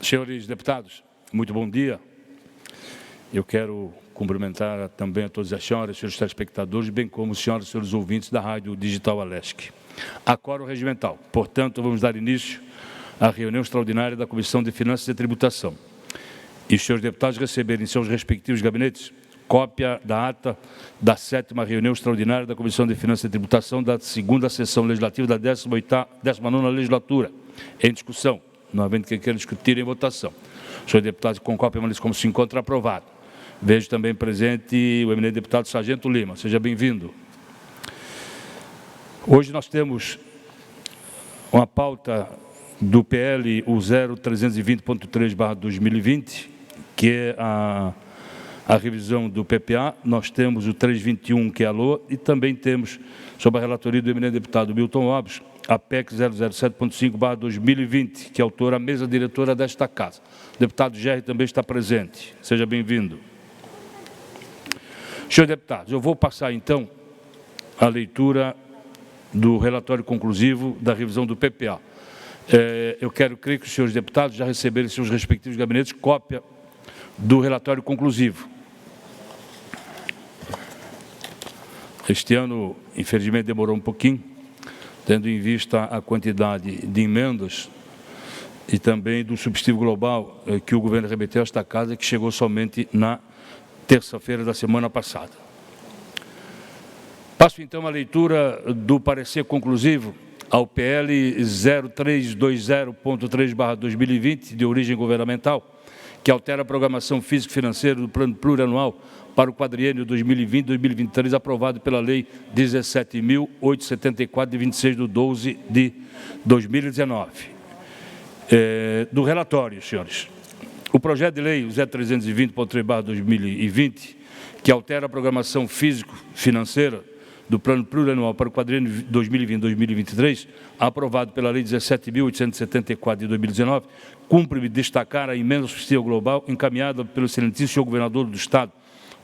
Senhores deputados, muito bom dia. Eu quero cumprimentar também a todas as senhoras, senhores telespectadores, bem como os senhoras e senhores ouvintes da Rádio Digital Alesc. Acórdão regimental. Portanto, vamos dar início à reunião extraordinária da Comissão de Finanças e Tributação. E os senhores deputados receberem em seus respectivos gabinetes cópia da ata da 7ª reunião extraordinária da Comissão de Finanças e Tributação da 2ª sessão legislativa da 19ª legislatura, em discussão, não havendo quem queira discutir em votação. Os senhores deputados com cópia permaneçam como se encontra aprovado. Vejo também presente o eminente deputado Sargento Lima. Seja bem-vindo. Hoje nós temos uma pauta do PL, o 0320.3/2020, que é a revisão do PPA. Nós temos o 321, que é a LOA, e também temos, sob a relatoria do eminente deputado Milton Alves, a PEC 007.5/2020, que é autora a mesa diretora desta casa. O deputado Gerry também está presente. Seja bem-vindo. Senhores deputados, eu vou passar, então, a leitura do relatório conclusivo da revisão do PPA. Eu creio que os senhores deputados já receberam em seus respectivos gabinetes cópia do relatório conclusivo. Este ano, infelizmente, demorou um pouquinho, tendo em vista a quantidade de emendas e também do subsídio global que o governo remeteu a esta casa, que chegou somente na terça-feira da semana passada. Passo, então, a leitura do parecer conclusivo ao PL 0320.3/2020, de origem governamental, que altera a programação físico-financeira do Plano Plurianual para o quadriênio 2020-2023, aprovado pela Lei 17.874, de 26 de 12 de 2019. Do relatório, senhores. O projeto de lei 0320.3/2020, que altera a programação físico-financeira do Plano Plurianual para o quadriênio 2020-2023, aprovado pela Lei 17.874 de 2019, cumpre-me destacar a emenda substitutiva global encaminhada pelo excelentíssimo senhor governador do Estado,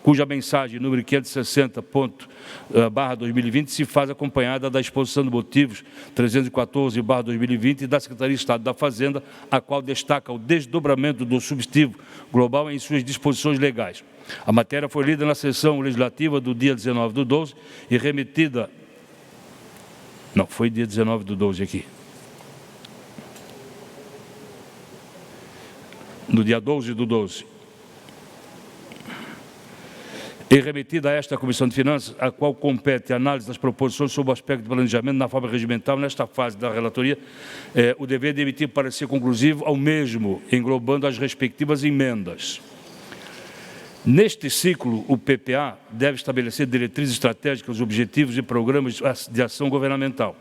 cuja mensagem número 560./2020 se faz acompanhada da exposição de motivos 314/2020 da Secretaria de Estado da Fazenda, a qual destaca o desdobramento do substitutivo global em suas disposições legais. A matéria foi lida na sessão legislativa do dia 19/12 e remetida... Não, foi dia 19/12 aqui. No dia 12/12. E remetida a esta Comissão de Finanças, a qual compete a análise das proposições sobre o aspecto de planejamento na forma regimental, nesta fase da relatoria, o dever de emitir parecer conclusivo ao mesmo, englobando as respectivas emendas. Neste ciclo, o PPA deve estabelecer diretrizes estratégicas, objetivos e programas de ação governamental.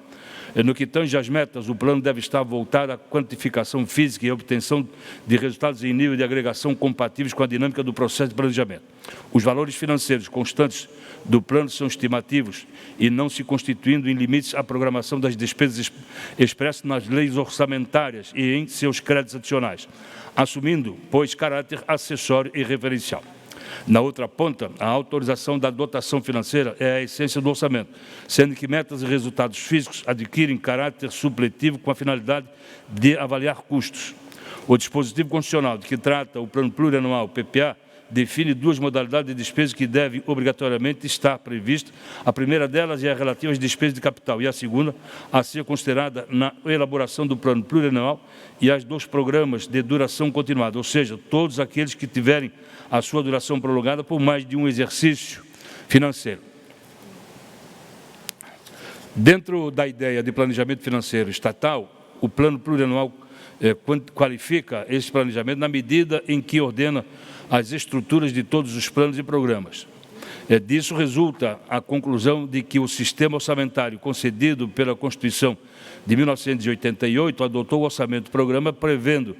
No que tange às metas, o plano deve estar voltado à quantificação física e à obtenção de resultados em nível de agregação compatíveis com a dinâmica do processo de planejamento. Os valores financeiros constantes do plano são estimativos e não se constituindo em limites à programação das despesas expressas nas leis orçamentárias e em seus créditos adicionais, assumindo, pois, caráter acessório e referencial. Na outra ponta, a autorização da dotação financeira é a essência do orçamento, sendo que metas e resultados físicos adquirem caráter supletivo com a finalidade de avaliar custos. O dispositivo constitucional de que trata o Plano Plurianual, PPA, define duas modalidades de despesa que devem obrigatoriamente estar previstas. A primeira delas é a relativa às despesas de capital e a segunda a ser considerada na elaboração do Plano Plurianual e as dos programas de duração continuada, ou seja, todos aqueles que tiverem a sua duração prolongada por mais de um exercício financeiro. Dentro da ideia de planejamento financeiro estatal, o Plano Plurianual qualifica esse planejamento na medida em que ordena as estruturas de todos os planos e programas. Disso resulta a conclusão de que o sistema orçamentário concedido pela Constituição de 1988 adotou o orçamento-programa prevendo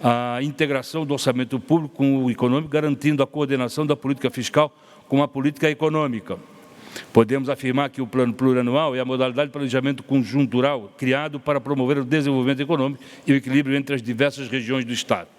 a integração do orçamento público com o econômico, garantindo a coordenação da política fiscal com a política econômica. Podemos afirmar que o Plano Plurianual é a modalidade de planejamento conjuntural criado para promover o desenvolvimento econômico e o equilíbrio entre as diversas regiões do Estado.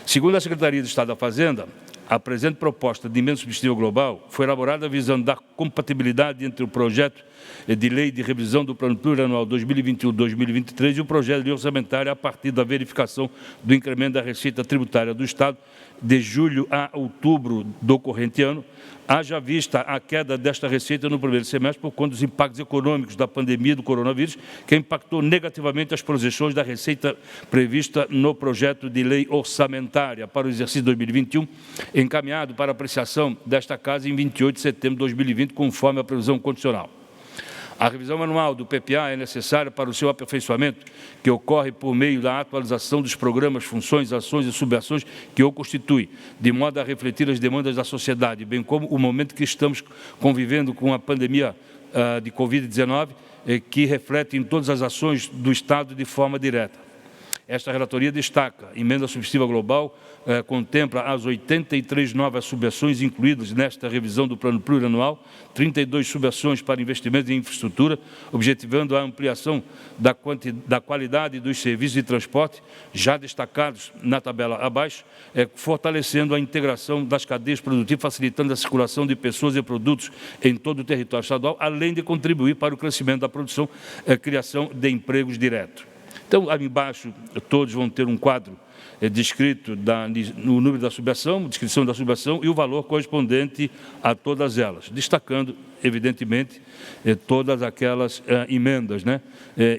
Segundo a Secretaria de Estado da Fazenda, A presente proposta de emenda substitutiva global foi elaborada visando dar compatibilidade entre o projeto de lei de revisão do Plano Plurianual 2021-2023 e o projeto de lei orçamentária a partir da verificação do incremento da receita tributária do Estado de julho a outubro do corrente ano, haja vista a queda desta receita no primeiro semestre por conta dos impactos econômicos da pandemia do coronavírus, que impactou negativamente as projeções da receita prevista no projeto de lei orçamentária para o exercício 2021, encaminhado para apreciação desta Casa em 28 de setembro de 2020, conforme a previsão constitucional. A revisão anual do PPA é necessária para o seu aperfeiçoamento, que ocorre por meio da atualização dos programas, funções, ações e subações que o constituem, de modo a refletir as demandas da sociedade, bem como o momento que estamos convivendo com a pandemia de Covid-19, que reflete em todas as ações do Estado de forma direta. Esta relatoria destaca, emenda substitutiva global, contempla as 83 novas subações incluídas nesta revisão do Plano Plurianual, 32 subações para investimentos em infraestrutura, objetivando a ampliação da qualidade dos serviços de transporte, já destacados na tabela abaixo, fortalecendo a integração das cadeias produtivas, facilitando a circulação de pessoas e produtos em todo o território estadual, além de contribuir para o crescimento da produção e criação de empregos diretos. Então, ali embaixo, todos vão ter um quadro descrito no número da subação, descrição da subação e o valor correspondente a todas elas, destacando, evidentemente, todas aquelas emendas, né?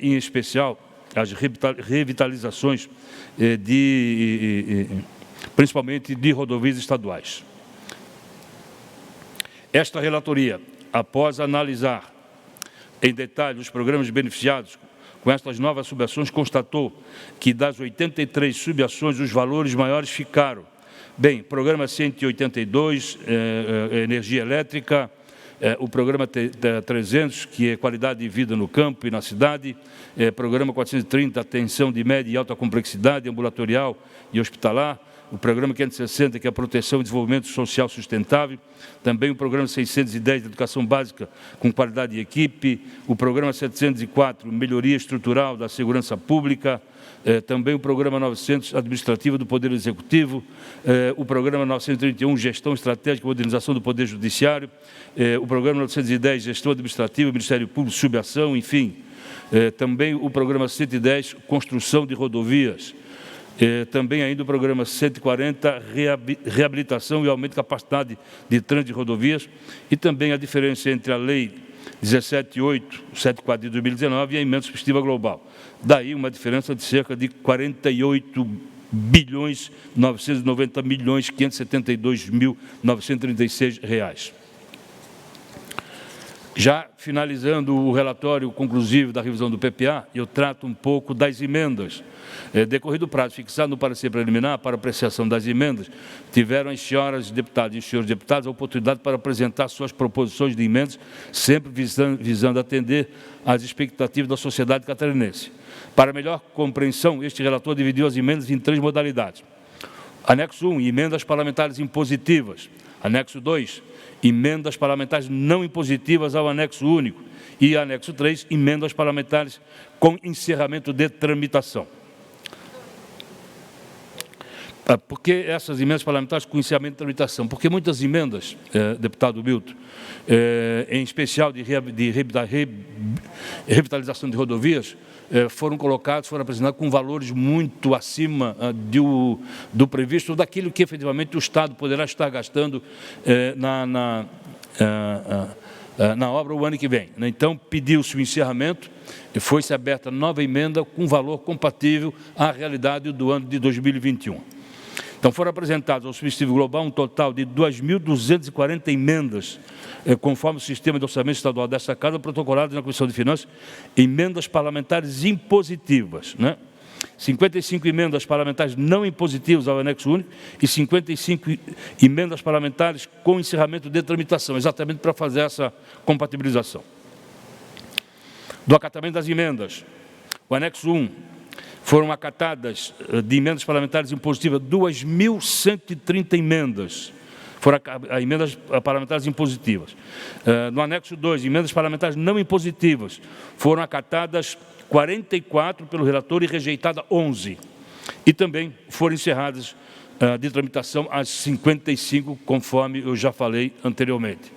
Em especial as revitalizações, principalmente de rodovias estaduais. Esta relatoria, após analisar em detalhe os programas beneficiados com estas novas subações, constatou que das 83 subações, os valores maiores ficaram. Bem, programa 182, energia elétrica, o programa 300, que é qualidade de vida no campo e na cidade, programa 430, atenção de média e alta complexidade, ambulatorial e hospitalar, o programa 560, que é a proteção e desenvolvimento social sustentável, também o programa 610, de educação básica com qualidade e equipe, o programa 704, melhoria estrutural da segurança pública, também o programa 900, administrativo do Poder Executivo, o programa 931, gestão estratégica e modernização do Poder Judiciário, o programa 910, gestão administrativa, Ministério Público, subação, enfim, também o programa 110, construção de rodovias, também ainda o programa 140, reabilitação e aumento de capacidade de trânsito de rodovias, e também a diferença entre a Lei 17.874 de 2019 e a emenda substitutiva global. Daí uma diferença de cerca de 48.990.572.936 reais. Já finalizando o relatório conclusivo da revisão do PPA, eu trato um pouco das emendas. Decorrido o prazo fixado no parecer preliminar para apreciação das emendas, tiveram as senhoras deputadas e os senhores deputados a oportunidade para apresentar suas proposições de emendas, sempre visando atender às expectativas da sociedade catarinense. Para melhor compreensão, este relator dividiu as emendas em 3 modalidades. Anexo 1, emendas parlamentares impositivas. Anexo 2, emendas parlamentares não impositivas ao anexo único. E anexo 3, emendas parlamentares com encerramento de tramitação. Por que essas emendas parlamentares com encerramento de tramitação? Porque muitas emendas, deputado Milton, em especial de revitalização de rodovias, foram apresentadas com valores muito acima do previsto, daquilo que efetivamente o Estado poderá estar gastando na obra o ano que vem. Então, pediu-se o encerramento e foi-se aberta nova emenda com valor compatível à realidade do ano de 2021. Então, foram apresentadas ao substitutivo global um total de 2.240 emendas, conforme o sistema de orçamento estadual desta Casa, protocoladas na Comissão de Finanças, emendas parlamentares impositivas, né? 55 emendas parlamentares não impositivas ao anexo único e 55 emendas parlamentares com encerramento de tramitação, exatamente para fazer essa compatibilização. Do acatamento das emendas, o anexo 1, foram acatadas de emendas parlamentares impositivas 2.130 emendas, foram emendas parlamentares impositivas. No anexo 2, emendas parlamentares não impositivas, foram acatadas 44 pelo relator e rejeitada 11. E também foram encerradas de tramitação às 55, conforme eu já falei anteriormente.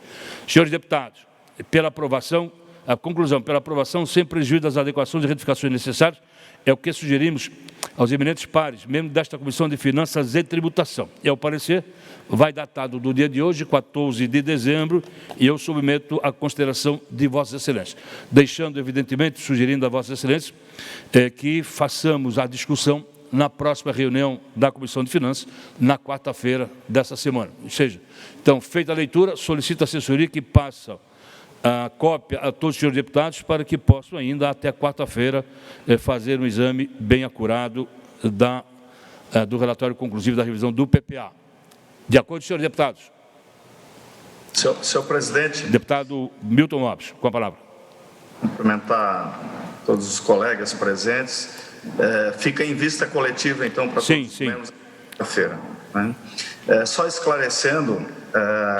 Senhores deputados, pela aprovação, a conclusão, pela aprovação sem prejuízo das adequações e retificações necessárias, é o que sugerimos aos eminentes pares, membros desta Comissão de Finanças e Tributação. E, ao parecer, vai datado do dia de hoje, 14 de dezembro, e eu submeto à consideração de Vossas Excelências. Deixando, evidentemente, sugerindo a Vossas Excelências que façamos a discussão na próxima reunião da Comissão de Finanças, na quarta-feira dessa semana. Ou seja, então, feita a leitura, solicito a assessoria que passe a cópia a todos os senhores deputados para que possam ainda, até quarta-feira, fazer um exame bem acurado do relatório conclusivo da revisão do PPA. De acordo, senhores deputados? Senhor presidente. Deputado Milton Lopes, com a palavra. Cumprimentar todos os colegas presentes. Fica em vista coletiva, então, para todos os membros da feira. Né? Só esclarecendo,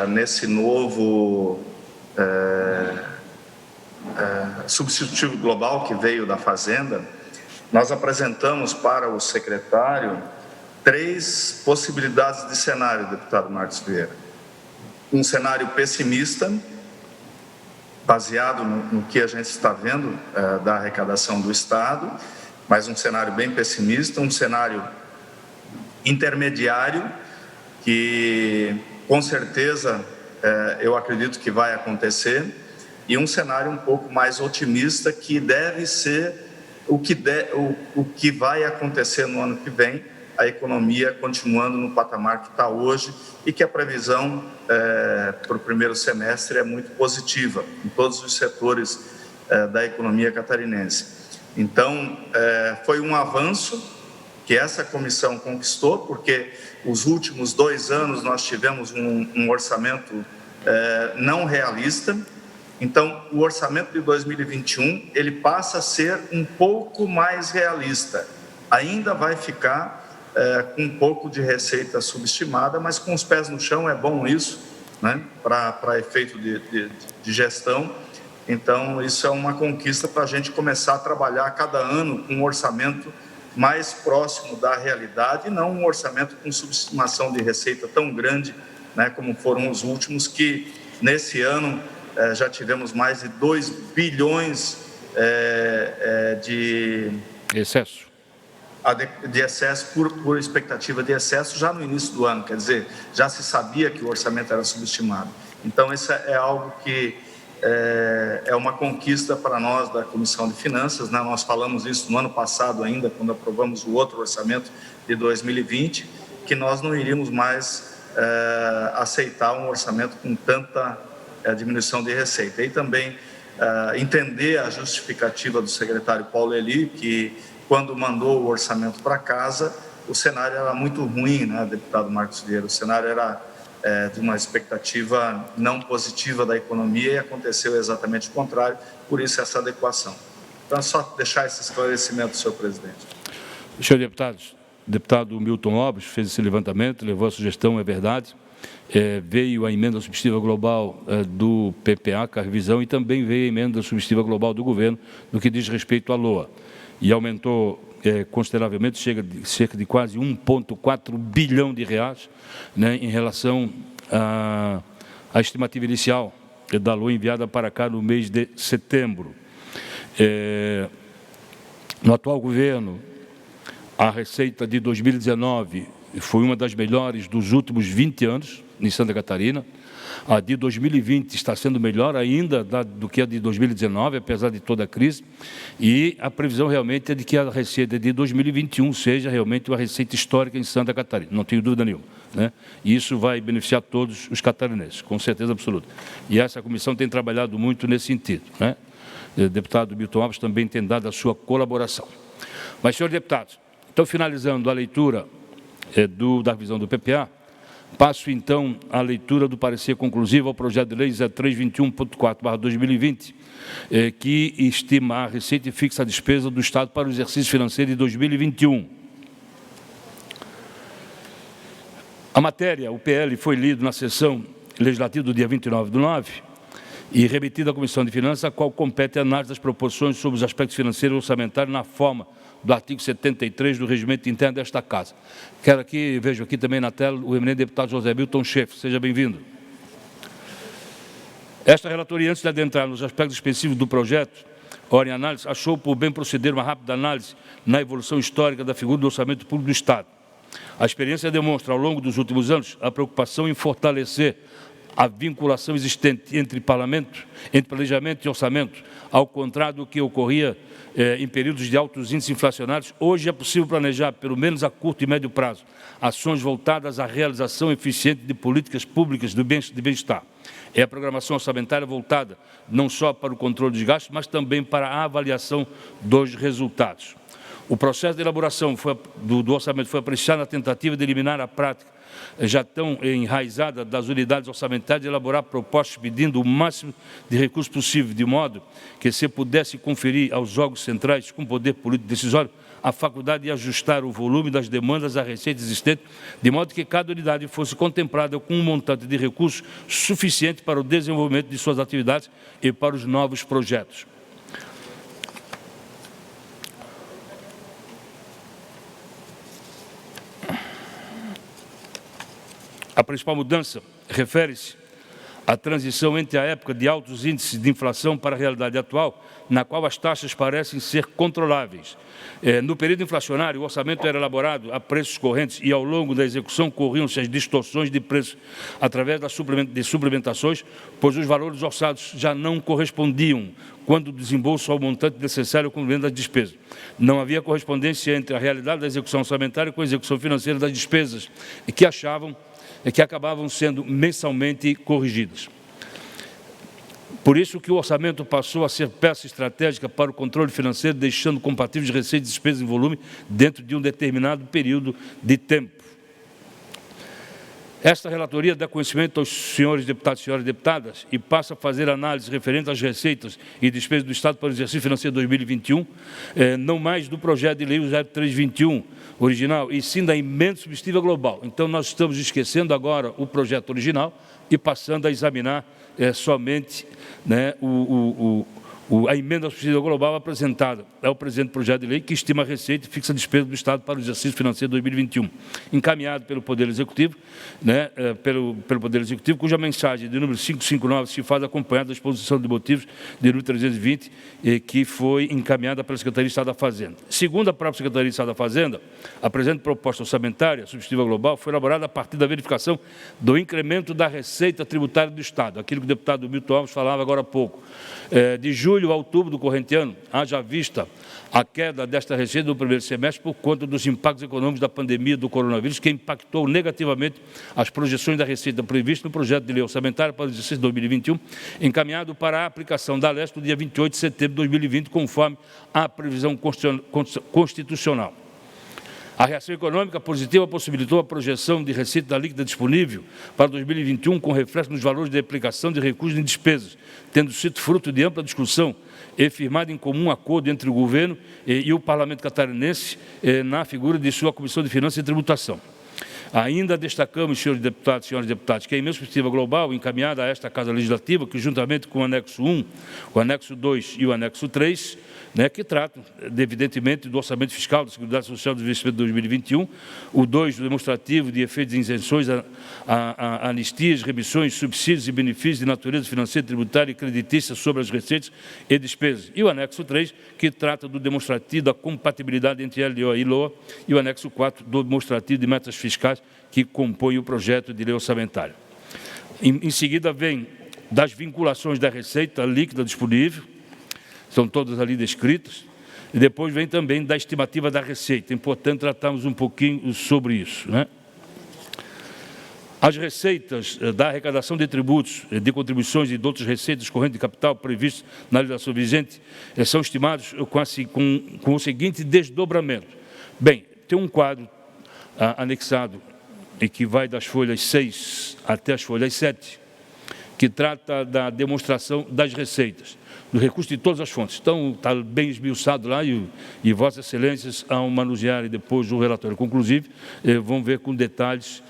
nesse novo substitutivo global que veio da Fazenda, nós apresentamos para o secretário 3 possibilidades de cenário, deputado Marcos Vieira. Um cenário pessimista, baseado no que a gente está vendo da arrecadação do Estado, mas um cenário bem pessimista, um cenário intermediário, que com certeza eu acredito que vai acontecer, e um cenário um pouco mais otimista, que deve ser o que vai acontecer no ano que vem, a economia continuando no patamar que está hoje, e que a previsão para o primeiro semestre é muito positiva em todos os setores da economia catarinense. Então, foi um avanço que essa comissão conquistou, porque os últimos 2 anos nós tivemos um orçamento não realista. Então, o orçamento de 2021, ele passa a ser um pouco mais realista. Ainda vai ficar com um pouco de receita subestimada, mas com os pés no chão, é bom isso, né, para efeito de gestão. Então, isso é uma conquista para a gente começar a trabalhar a cada ano com um orçamento mais próximo da realidade, e não um orçamento com subestimação de receita tão grande, né, como foram os últimos, que nesse ano já tivemos mais de 2 bilhões de excesso por expectativa de excesso já no início do ano, quer dizer, já se sabia que o orçamento era subestimado. Então, isso é algo que é uma conquista para nós da Comissão de Finanças, né? Nós falamos isso no ano passado ainda, quando aprovamos o outro orçamento de 2020, que nós não iríamos mais aceitar um orçamento com tanta diminuição de receita. E também entender a justificativa do secretário Paulo Eli, que quando mandou o orçamento para casa, o cenário era muito ruim, né, deputado Marcos Vieira? O cenário era de uma expectativa não positiva da economia, e aconteceu exatamente o contrário, por isso essa adequação. Então, é só deixar esse esclarecimento, senhor presidente. Senhor deputados, deputado Milton Lopes fez esse levantamento, levou a sugestão, é verdade. Veio a emenda substitutiva global do PPA, com a revisão, e também veio a emenda substitutiva global do governo no que diz respeito à LOA. E aumentou consideravelmente, chega de cerca de quase 1,4 bilhão de reais, né, em relação à estimativa inicial da LOA enviada para cá no mês de setembro. No atual governo, a receita de 2019 foi uma das melhores dos últimos 20 anos em Santa Catarina. A de 2020 está sendo melhor ainda do que a de 2019, apesar de toda a crise. E a previsão realmente é de que a receita de 2021 seja realmente uma receita histórica em Santa Catarina, não tenho dúvida nenhuma, né? E isso vai beneficiar todos os catarinenses, com certeza absoluta. E essa comissão tem trabalhado muito nesse sentido, né? O deputado Milton Alves também tem dado a sua colaboração. Mas, senhores deputados, então, finalizando a leitura da revisão do PPA, passo, então, a leitura do parecer conclusivo ao projeto de lei 0321.4/2020, que estima a receita e fixa a despesa do Estado para o exercício financeiro de 2021. A matéria, o PL, foi lido na sessão legislativa do dia 29/9, e remetida à Comissão de Finanças, a qual compete a análise das proposições sobre os aspectos financeiros e orçamentários na forma do artigo 73 do Regimento Interno desta Casa. Vejo aqui também na tela o eminente deputado José Milton Schaeffer. Seja bem-vindo. Esta relatoria, antes de adentrar nos aspectos específicos do projeto, ora em análise, achou por bem proceder uma rápida análise na evolução histórica da figura do orçamento público do Estado. A experiência demonstra, ao longo dos últimos anos, a preocupação em fortalecer a vinculação existente entre planejamento e orçamento, ao contrário do que ocorria em períodos de altos índices inflacionários. Hoje é possível planejar, pelo menos a curto e médio prazo, ações voltadas à realização eficiente de políticas públicas de bem-estar. É a programação orçamentária voltada não só para o controle dos gastos, mas também para a avaliação dos resultados. O processo de elaboração do orçamento foi apreciado na tentativa de eliminar a prática já tão enraizada das unidades orçamentárias de elaborar propostas pedindo o máximo de recursos possível, de modo que se pudesse conferir aos órgãos centrais com poder político decisório a faculdade de ajustar o volume das demandas à receita existente, de modo que cada unidade fosse contemplada com um montante de recursos suficiente para o desenvolvimento de suas atividades e para os novos projetos. A principal mudança refere-se à transição entre a época de altos índices de inflação para a realidade atual, na qual as taxas parecem ser controláveis. No período inflacionário, o orçamento era elaborado a preços correntes e, ao longo da execução, corriam-se as distorções de preço através de suplementações, pois os valores orçados já não correspondiam quando o desembolso ao montante necessário ao cumprimento das despesas. Não havia correspondência entre a realidade da execução orçamentária com a execução financeira das despesas, que acabavam sendo mensalmente corrigidas. Por isso que o orçamento passou a ser peça estratégica para o controle financeiro, deixando compatíveis receitas e despesas em volume dentro de um determinado período de tempo. Esta relatoria dá conhecimento aos senhores deputados e senhoras deputadas e passa a fazer análise referente às receitas e despesas do Estado para o exercício financeiro 2021, não mais do projeto de lei 0321 original, e sim da emenda substitutiva global. Então, nós estamos esquecendo agora o projeto original e passando a examinar somente, né, a emenda substitutiva global apresentada ao presente projeto de lei, que estima a receita e fixa a despesa do Estado para o exercício financeiro 2021, encaminhado pelo Poder Executivo, né, pelo Poder Executivo, cuja mensagem de número 559 se faz acompanhada da exposição de motivos de número 320, que foi encaminhada pela Secretaria de Estado da Fazenda. Segundo a própria Secretaria de Estado da Fazenda, a presente proposta orçamentária substitutiva global foi elaborada a partir da verificação do incremento da receita tributária do Estado, aquilo que o deputado Milton Alves falava agora há pouco, de julho a outubro do corrente ano, haja vista a queda desta receita no primeiro semestre por conta dos impactos econômicos da pandemia do coronavírus, que impactou negativamente as projeções da receita prevista no projeto de lei orçamentária para o exercício 2021, encaminhado para a aplicação da LEST no dia 28 de setembro de 2020, conforme a previsão constitucional. A reação econômica positiva possibilitou a projeção de receita líquida disponível para 2021 com reflexo nos valores de aplicação de recursos em despesas, tendo sido fruto de ampla discussão e firmado em comum acordo entre o governo e o parlamento catarinense na figura de sua Comissão de Finanças e Tributação. Ainda destacamos, senhores deputados e senhoras deputadas, que a emenda substitutiva global encaminhada a esta Casa Legislativa, que juntamente com o anexo 1, o anexo 2 e o anexo 3, que tratam, evidentemente, do orçamento fiscal da Seguridade Social do investimento de 2021, o 2, do demonstrativo de efeitos de isenções, anistias, remissões, subsídios e benefícios de natureza financeira, tributária e creditícia sobre as receitas e despesas, e o anexo 3, que trata do demonstrativo da compatibilidade entre LDO e LOA, e o anexo 4, do demonstrativo de metas fiscais, que compõe o projeto de lei orçamentária. Em seguida, vem das vinculações da receita líquida disponível, são todas ali descritas, e depois vem também da estimativa da receita. É importante tratarmos um pouquinho sobre isso, né? As receitas da arrecadação de tributos, de contribuições e de outras receitas correntes de capital previstas na legislação vigente são estimados com o seguinte desdobramento. Bem, tem um quadro anexado e que vai das folhas 6 até as folhas 7, que trata da demonstração das receitas, do recurso de todas as fontes. Então, está bem esmiuçado lá e Vossas Excelências, ao manusearem depois o relatório conclusivo, vão ver com detalhes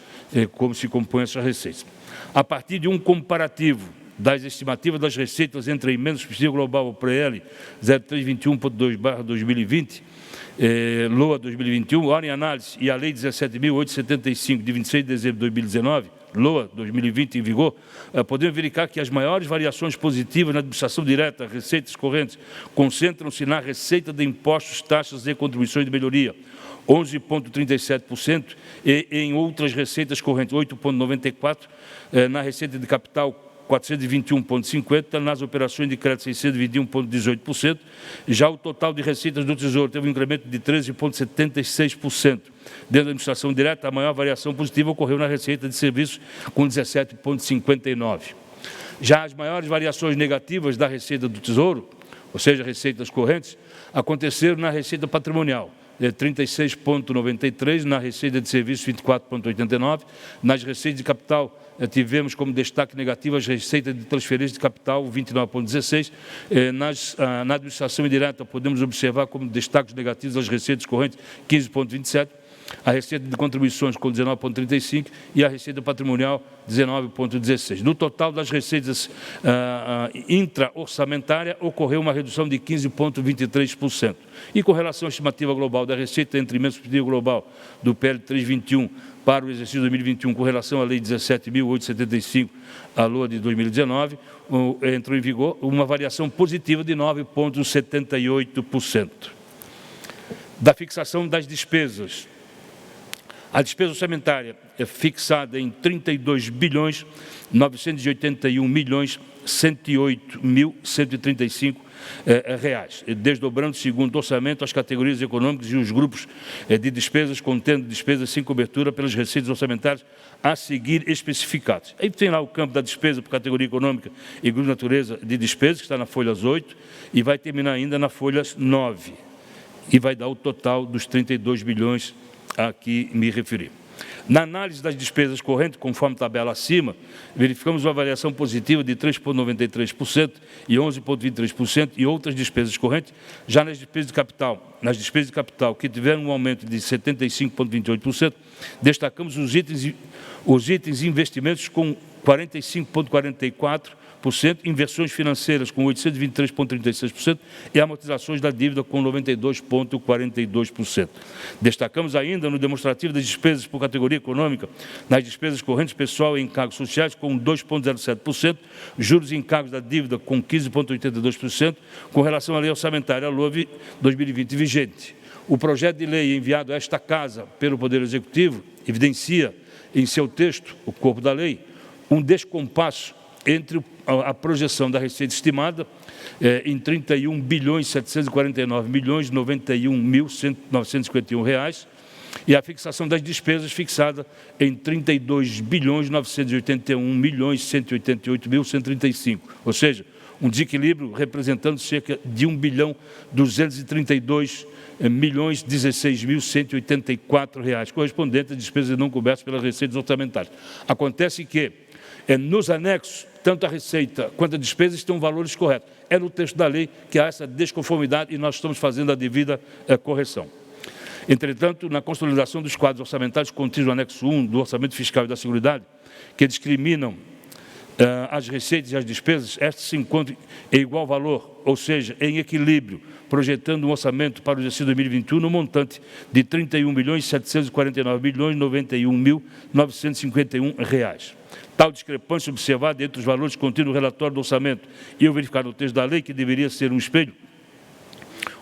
como se compõem essas receitas. A partir de um comparativo das estimativas das receitas entre a emenda subsidiária global ao PREL 0321.2/2020, LOA 2021, hora em análise, e a Lei 17.875, de 26 de dezembro de 2019, LOA 2020 em vigor, podemos verificar que as maiores variações positivas na administração direta, receitas correntes, concentram-se na receita de impostos, taxas e contribuições de melhoria, 11,37%, e em outras receitas correntes, 8,94%, na receita de capital, 421,50%, nas operações de crédito, 621,18%. Já o total de receitas do Tesouro teve um incremento de 13,76%. Dentro da administração direta, a maior variação positiva ocorreu na receita de serviços, com 17,59%. Já as maiores variações negativas da receita do Tesouro, ou seja, receitas correntes, aconteceram na receita patrimonial, 36,93%, na receita de serviços, 24,89%, nas receitas de capital, tivemos como destaque negativo as receitas de transferência de capital, 29,16%. Na administração indireta, podemos observar como destaques negativos as receitas correntes, 15,27%, a receita de contribuições com 19,35% e a receita patrimonial, 19,16%. No total das receitas intra-orçamentária, ocorreu uma redução de 15,23%. E com relação à estimativa global da receita entre emenda subsidiária global do PL 321 para o exercício 2021, com relação à Lei 17.875, a LOA de 2019, entrou em vigor uma variação positiva de 9,78%. Da fixação das despesas. A despesa orçamentária é fixada em 32.981.108.135 reais, desdobrando segundo o orçamento as categorias econômicas e os grupos de despesas, contendo despesas sem cobertura pelas receitas orçamentárias a seguir especificados. Aí tem lá o campo da despesa por categoria econômica e grupo de natureza de despesas, que está na folha 8, e vai terminar ainda na folha 9, e vai dar o total dos 32 bilhões a que me referi. Na análise das despesas correntes, conforme tabela acima, verificamos uma variação positiva de 3,93% e 11,23% e outras despesas correntes. Já nas despesas de capital, que tiveram um aumento de 75,28%, destacamos os itens investimentos com 45,44%, inversões financeiras com 823,36% e amortizações da dívida com 92,42%. Destacamos ainda no demonstrativo das despesas por categoria econômica, nas despesas correntes pessoal e encargos sociais com 2,07%, juros e encargos da dívida com 15,82%, com relação à lei orçamentária, a LOA 2020 vigente. O projeto de lei enviado a esta Casa pelo Poder Executivo evidencia em seu texto, o corpo da lei, um descompasso entre a projeção da receita estimada em 31.749.091.951 reais e a fixação das despesas fixada em 32.981.188.135, ou seja, um desequilíbrio representando cerca de 1.232.016.184 reais, correspondente a despesas não cobertas pelas receitas orçamentárias. Acontece que nos anexos, tanto a receita quanto a despesa estão valores corretos. É no texto da lei que há essa desconformidade e nós estamos fazendo a devida correção. Entretanto, na consolidação dos quadros orçamentários contidos no anexo 1 do Orçamento Fiscal e da Seguridade, que discriminam as receitas e as despesas, estas se encontram em igual valor, ou seja, em equilíbrio, projetando um orçamento para o exercício 2021 no montante de R$ 31.749.091.951 reais. Tal discrepância observada entre os valores contidos no relatório do orçamento e o verificado no texto da lei, que deveria ser um espelho,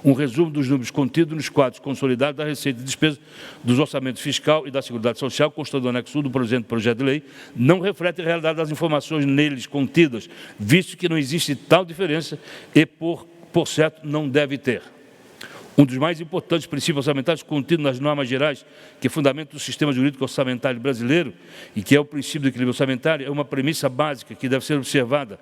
um resumo dos números contidos nos quadros consolidados da receita e despesa dos orçamentos fiscal e da Seguridade Social, constando do anexo 1 do presente projeto de lei, não reflete a realidade das informações neles contidas, visto que não existe tal diferença e, por certo, não deve ter. Um dos mais importantes princípios orçamentários contidos nas normas gerais que fundamentam o sistema jurídico orçamentário brasileiro e que é o princípio do equilíbrio orçamentário, é uma premissa básica que deve ser observada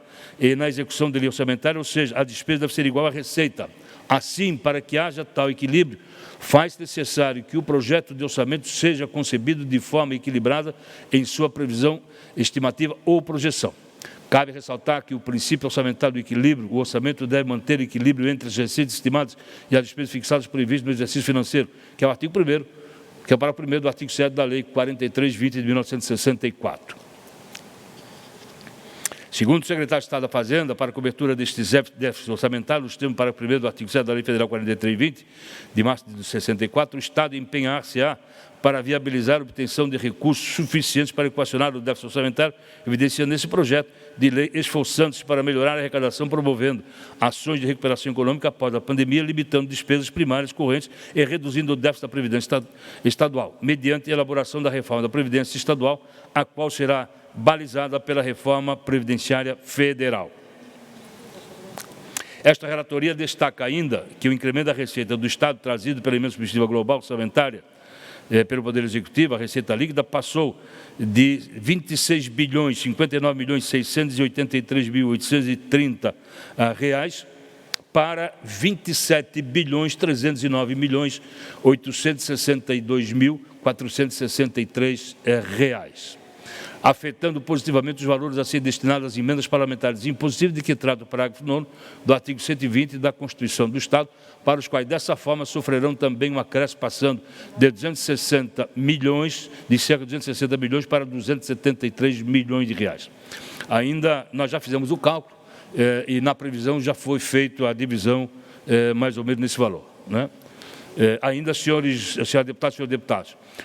na execução da lei orçamentária, ou seja, a despesa deve ser igual à receita. Assim, para que haja tal equilíbrio, faz necessário que o projeto de orçamento seja concebido de forma equilibrada em sua previsão estimativa ou projeção. Cabe ressaltar que o princípio orçamentário do equilíbrio, o orçamento deve manter equilíbrio entre as receitas estimadas e as despesas fixadas previstas no exercício financeiro, que é o artigo 1º, que é o parágrafo 1º do artigo 7º da Lei 43/20 de 1964. Segundo o secretário de Estado da Fazenda, para a cobertura destes déficits orçamentários, nos termos parágrafo 1º do artigo 7 da Lei Federal 4320, de março de 64, o Estado empenhar-se-á para viabilizar a obtenção de recursos suficientes para equacionar o déficit orçamentário, evidenciando nesse projeto de lei, esforçando-se para melhorar a arrecadação, promovendo ações de recuperação econômica após a pandemia, limitando despesas primárias correntes e reduzindo o déficit da Previdência Estadual, mediante a elaboração da reforma da Previdência Estadual, a qual será balizada pela reforma previdenciária federal. Esta relatoria destaca ainda que o incremento da receita do Estado trazido pela emenda substitutiva global orçamentária pelo Poder Executivo, a receita líquida passou de 26 bilhões 59 milhões 683 mil 830 reais para 27 bilhões 309 milhões 862 mil 463 reais, afetando positivamente os valores a ser destinados às emendas parlamentares impositivas de que trata o parágrafo 9º do artigo 120 da Constituição do Estado, para os quais, dessa forma, sofrerão também um acréscimo passando de 260 milhões, de cerca de 260 milhões para 273 milhões de reais. Ainda, nós já fizemos o cálculo e na previsão já foi feita a divisão mais ou menos nesse valor, né? Ainda, senhores deputados,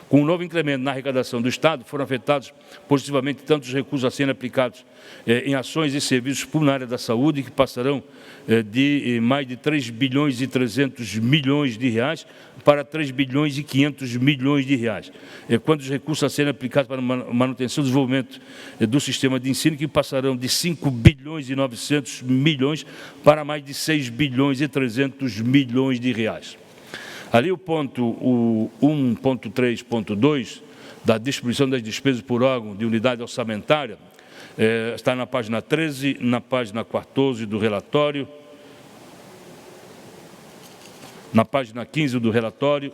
com o novo incremento na arrecadação do Estado, foram afetados positivamente tanto os recursos a serem aplicados em ações e serviços públicos na área da saúde, que passarão de mais de 3 bilhões e 300 milhões de reais para 3 bilhões e 500 milhões de reais, quando os recursos a serem aplicados para a manutenção e desenvolvimento do sistema de ensino, que passarão de 5 bilhões e 900 milhões para mais de 6 bilhões e 300 milhões de reais. Ali o ponto 1.3.2 da distribuição das despesas por órgão de unidade orçamentária está na página 13, na página 14 do relatório, na página 15 do relatório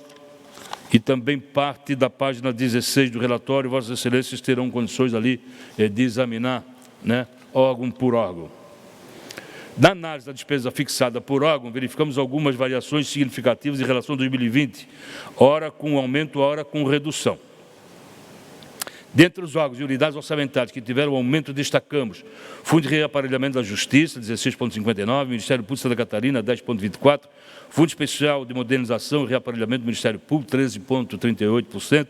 e também parte da página 16 do relatório. Vossas Excelências terão condições ali de examinar, né, órgão por órgão. Na análise da despesa fixada por órgão, verificamos algumas variações significativas em relação a 2020, ora com aumento, ora com redução. Dentre os órgãos e unidades orçamentárias que tiveram aumento, destacamos Fundo de Reaparelhamento da Justiça, 16,59%, Ministério Público de Santa Catarina, 10,24%, Fundo Especial de Modernização e Reaparelhamento do Ministério Público, 13,38%,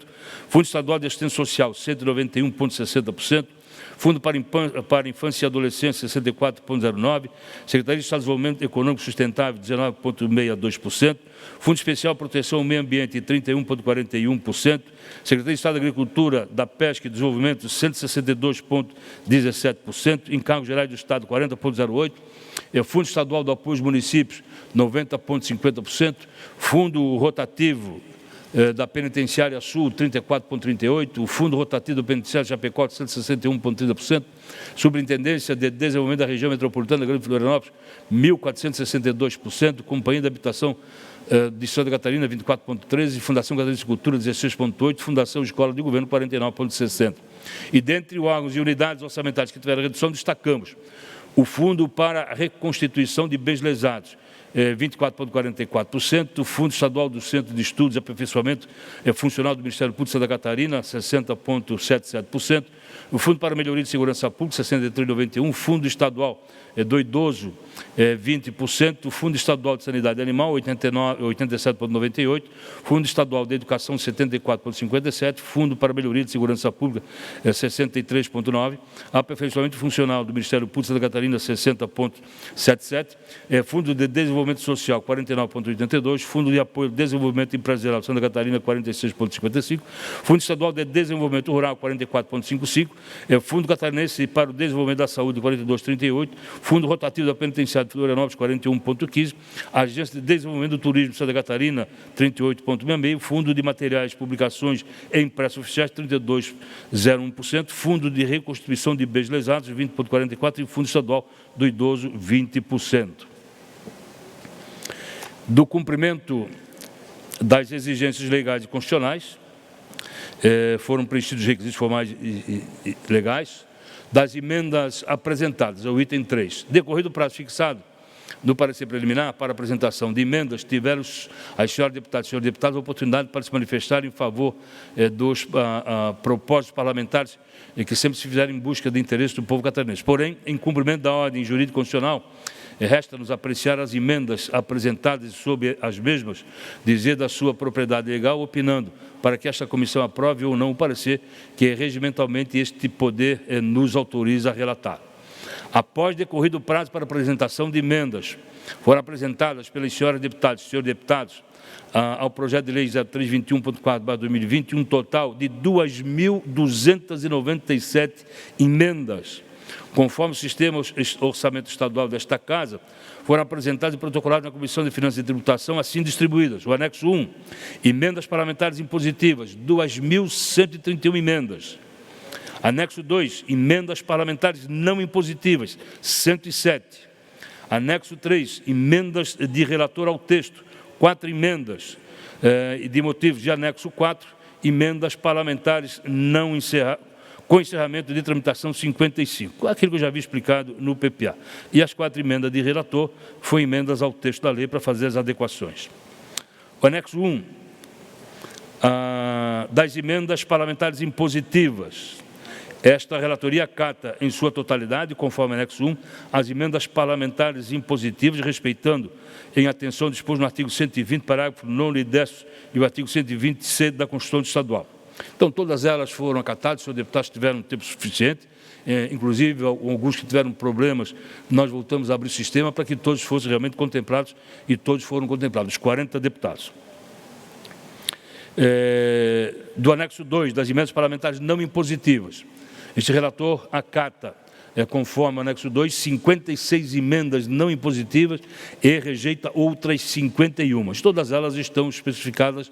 Fundo Estadual de Assistência Social, 191,60%, Fundo para Infância e Adolescência, 64,09%, Secretaria de Estado de Desenvolvimento Econômico Sustentável, 19,62%, Fundo Especial de Proteção ao Meio Ambiente, 31,41%, Secretaria de Estado da Agricultura, da Pesca e Desenvolvimento, 162,17%, Encargos Gerais do Estado, 40,08%, Fundo Estadual do Apoio aos Municípios, 90,50%, Fundo Rotativo da Penitenciária Sul, 34,38%, o Fundo Rotativo do Penitenciário Chapecó, 161,30%, Superintendência de Desenvolvimento da Região Metropolitana da Grande Florianópolis, 1.462%, Companhia de Habitação de Santa Catarina, 24,13%, Fundação Catarina de Cultura, 16,8%, Fundação Escola de Governo, 49,60%. E dentre órgãos e unidades orçamentárias que tiveram redução, destacamos o Fundo para a Reconstituição de Bens Lesados, 24,44%, o Fundo Estadual do Centro de Estudos e Aperfeiçoamento Funcional do Ministério Público de Santa Catarina, 60,77%, o Fundo para a Melhoria de Segurança Pública, 63,91%, Fundo Estadual do Idoso, 20%, o Fundo Estadual de Sanidade Animal, 87,98%, Fundo Estadual de Educação, 74,57%, Fundo para a Melhoria de Segurança Pública, 63,9%, Aperfeiçoamento Funcional do Ministério Público de Santa Catarina, 60,77%, Fundo de Desenvolvimento Social, 49,82%, Fundo de Apoio ao Desenvolvimento Empresarial de Santa Catarina, 46,55%, Fundo Estadual de Desenvolvimento Rural, 44,55%, Fundo Catarinense para o Desenvolvimento da Saúde, 42,38%, Fundo Rotativo da Penitenciária de Florianópolis, 41,15%, Agência de Desenvolvimento do Turismo de Santa Catarina, 38,66%, Fundo de Materiais, Publicações e Impressos Oficiais, 32,01%, Fundo de Reconstituição de Bens Lesados, 20,44%, e Fundo Estadual do Idoso, 20%. Do cumprimento das exigências legais e constitucionais, foram preenchidos os requisitos formais e legais, das emendas apresentadas ao item 3. Decorrido o prazo fixado no parecer preliminar, para apresentação de emendas, tiveram as senhoras deputadas e senhores deputados a oportunidade para se manifestar em favor dos propósitos parlamentares que sempre se fizeram em busca do interesse do povo catarinense. Porém, em cumprimento da ordem jurídica constitucional, resta-nos apreciar as emendas apresentadas sobre as mesmas, dizer da sua propriedade legal, opinando para que esta comissão aprove ou não o parecer que regimentalmente este poder nos autoriza a relatar. Após decorrido o prazo para apresentação de emendas, foram apresentadas pelas senhoras deputadas e senhores deputados ao projeto de lei 0321.4/2020 um total de 2.297 emendas. Conforme o sistema orçamento estadual desta Casa, foram apresentadas e protocoladas na Comissão de Finanças e Tributação, assim distribuídas. O anexo 1, emendas parlamentares impositivas, 2.131 emendas. Anexo 2, emendas parlamentares não impositivas, 107. Anexo 3, emendas de relator ao texto, 4 emendas. E de motivos de anexo 4, emendas parlamentares não encerradas, com encerramento de tramitação 55, aquilo que eu já havia explicado no PPA. E as 4 emendas de relator foram emendas ao texto da lei para fazer as adequações. O anexo 1, das emendas parlamentares impositivas. Esta relatoria acata em sua totalidade, conforme anexo 1, as emendas parlamentares impositivas, respeitando em atenção disposto no artigo 120, parágrafo 9º e 10º e o artigo 120C da Constituição Estadual. Então, todas elas foram acatadas, os senhores deputados tiveram tempo suficiente, inclusive alguns que tiveram problemas, nós voltamos a abrir o sistema para que todos fossem realmente contemplados e todos foram contemplados, os 40 deputados. Do anexo 2, das emendas parlamentares não impositivas, este relator acata, conforme o anexo 2, 56 emendas não impositivas e rejeita outras 51. Todas elas estão especificadas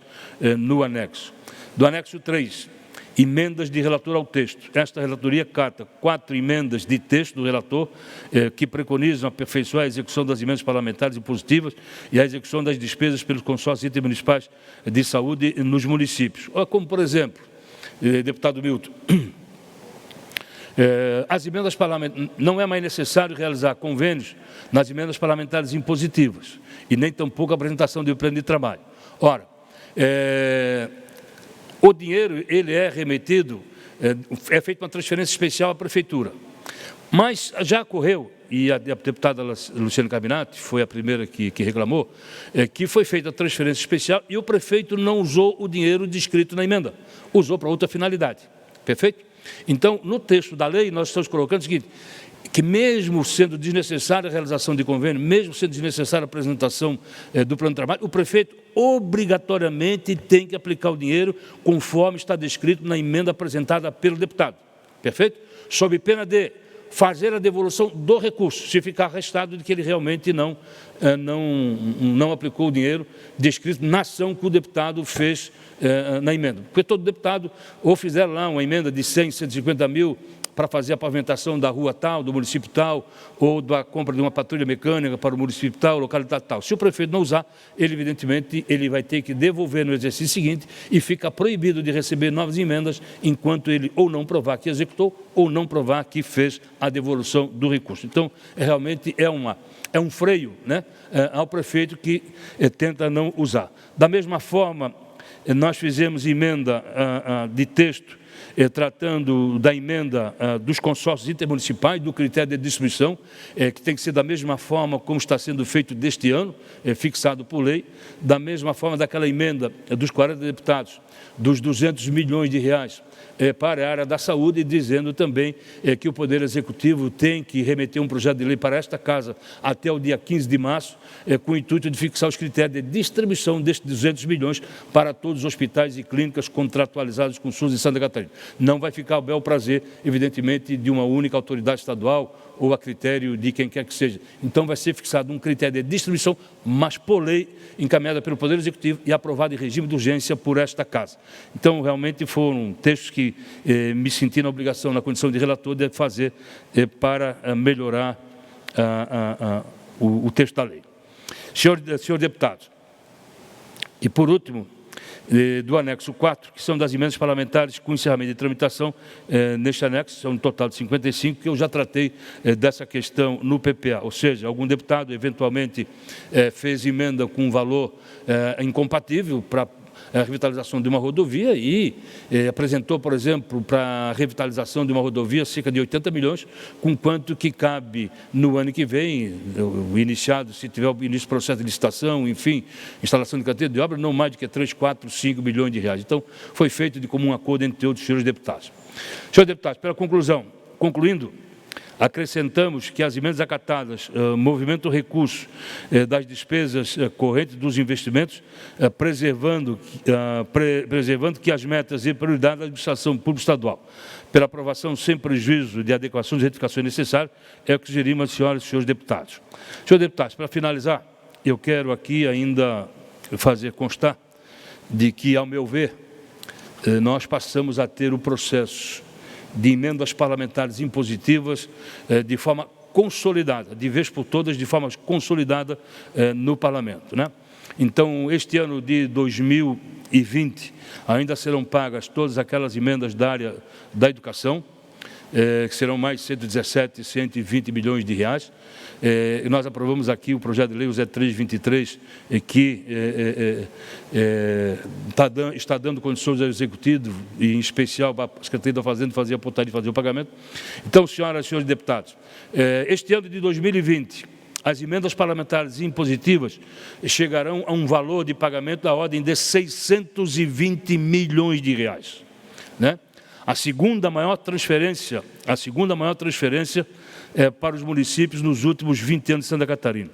no anexo. Do anexo 3, emendas de relator ao texto. Esta relatoria acata 4 emendas de texto do relator que preconizam aperfeiçoar a execução das emendas parlamentares impositivas e a execução das despesas pelos consórcios intermunicipais de saúde nos municípios. Como, por exemplo, deputado Milton, as emendas parlamentares, não é mais necessário realizar convênios nas emendas parlamentares impositivas e nem tampouco a apresentação de plano de trabalho. Ora, o dinheiro, ele é remetido, é feita uma transferência especial à Prefeitura. Mas já ocorreu, e a deputada Luciana Carminati foi a primeira que reclamou, que foi feita a transferência especial e o prefeito não usou o dinheiro descrito na emenda, usou para outra finalidade. Perfeito? Então, no texto da lei, nós estamos colocando o seguinte, que mesmo sendo desnecessária a realização de convênio, mesmo sendo desnecessária a apresentação do plano de trabalho, o prefeito obrigatoriamente tem que aplicar o dinheiro conforme está descrito na emenda apresentada pelo deputado. Perfeito? Sob pena de fazer a devolução do recurso, se ficar restado de que ele realmente não aplicou o dinheiro descrito na ação que o deputado fez na emenda. Porque todo deputado ou fizeram lá uma emenda de 100, 150 mil para fazer a pavimentação da rua tal, do município tal, ou da compra de uma patrulha mecânica para o município tal, localidade tal. Se o prefeito não usar, ele, evidentemente, ele vai ter que devolver no exercício seguinte e fica proibido de receber novas emendas enquanto ele ou não provar que executou ou não provar que fez a devolução do recurso. Então, realmente é um freio, né, ao prefeito que tenta não usar. Da mesma forma, nós fizemos emenda de texto tratando da emenda dos consórcios intermunicipais, do critério de distribuição, que tem que ser da mesma forma como está sendo feito deste ano, fixado por lei, da mesma forma daquela emenda dos 40 deputados, dos 200 milhões de reais para a área da saúde, dizendo também que o Poder Executivo tem que remeter um projeto de lei para esta Casa até o dia 15 de março, com o intuito de fixar os critérios de distribuição destes 200 milhões para todos os hospitais e clínicas contratualizados com o SUS em Santa Catarina. Não vai ficar ao bel prazer, evidentemente, de uma única autoridade estadual ou a critério de quem quer que seja. Então, vai ser fixado um critério de distribuição, mas por lei, encaminhada pelo Poder Executivo e aprovado em regime de urgência por esta Casa. Então, realmente foram textos que me senti na obrigação, na condição de relator, de fazer para melhorar o texto da lei. Senhor deputado, e por último, do anexo 4, que são das emendas parlamentares com encerramento de tramitação neste anexo, são um total de 55, que eu já tratei dessa questão no PPA, ou seja, algum deputado eventualmente fez emenda com um valor incompatível para a revitalização de uma rodovia e apresentou, por exemplo, para a revitalização de uma rodovia cerca de 80 milhões, com quanto que cabe no ano que vem, o iniciado, se tiver o início do processo de licitação, enfim, instalação de canteiro de obra, não mais do que 3, 4, 5 milhões de reais. Então, foi feito de comum acordo entre todos os senhores deputados. Senhores deputados, pela conclusão, concluindo, acrescentamos que as emendas acatadas movimentam recursos das despesas correntes dos investimentos, preservando que as metas e prioridades da administração pública estadual, pela aprovação sem prejuízo de adequações e retificações necessárias, é o que sugerimos às senhoras e senhores deputados. Senhores deputados, para finalizar, eu quero aqui ainda fazer constar de que, ao meu ver, nós passamos a ter o processo de emendas parlamentares impositivas de forma consolidada, de vez por todas, de forma consolidada no Parlamento, né? Então, este ano de 2020, ainda serão pagas todas aquelas emendas da área da educação, que serão mais 117, 120 milhões de reais. Nós aprovamos aqui o projeto de lei, o 0323, que está dando condições ao Executivo, e em especial para a Secretaria da Fazenda fazer a portaria e fazer o pagamento. Então, senhoras e senhores deputados, este ano de 2020, as emendas parlamentares impositivas chegarão a um valor de pagamento da ordem de 620 milhões de reais, né? A segunda maior transferência para os municípios nos últimos 20 anos de Santa Catarina,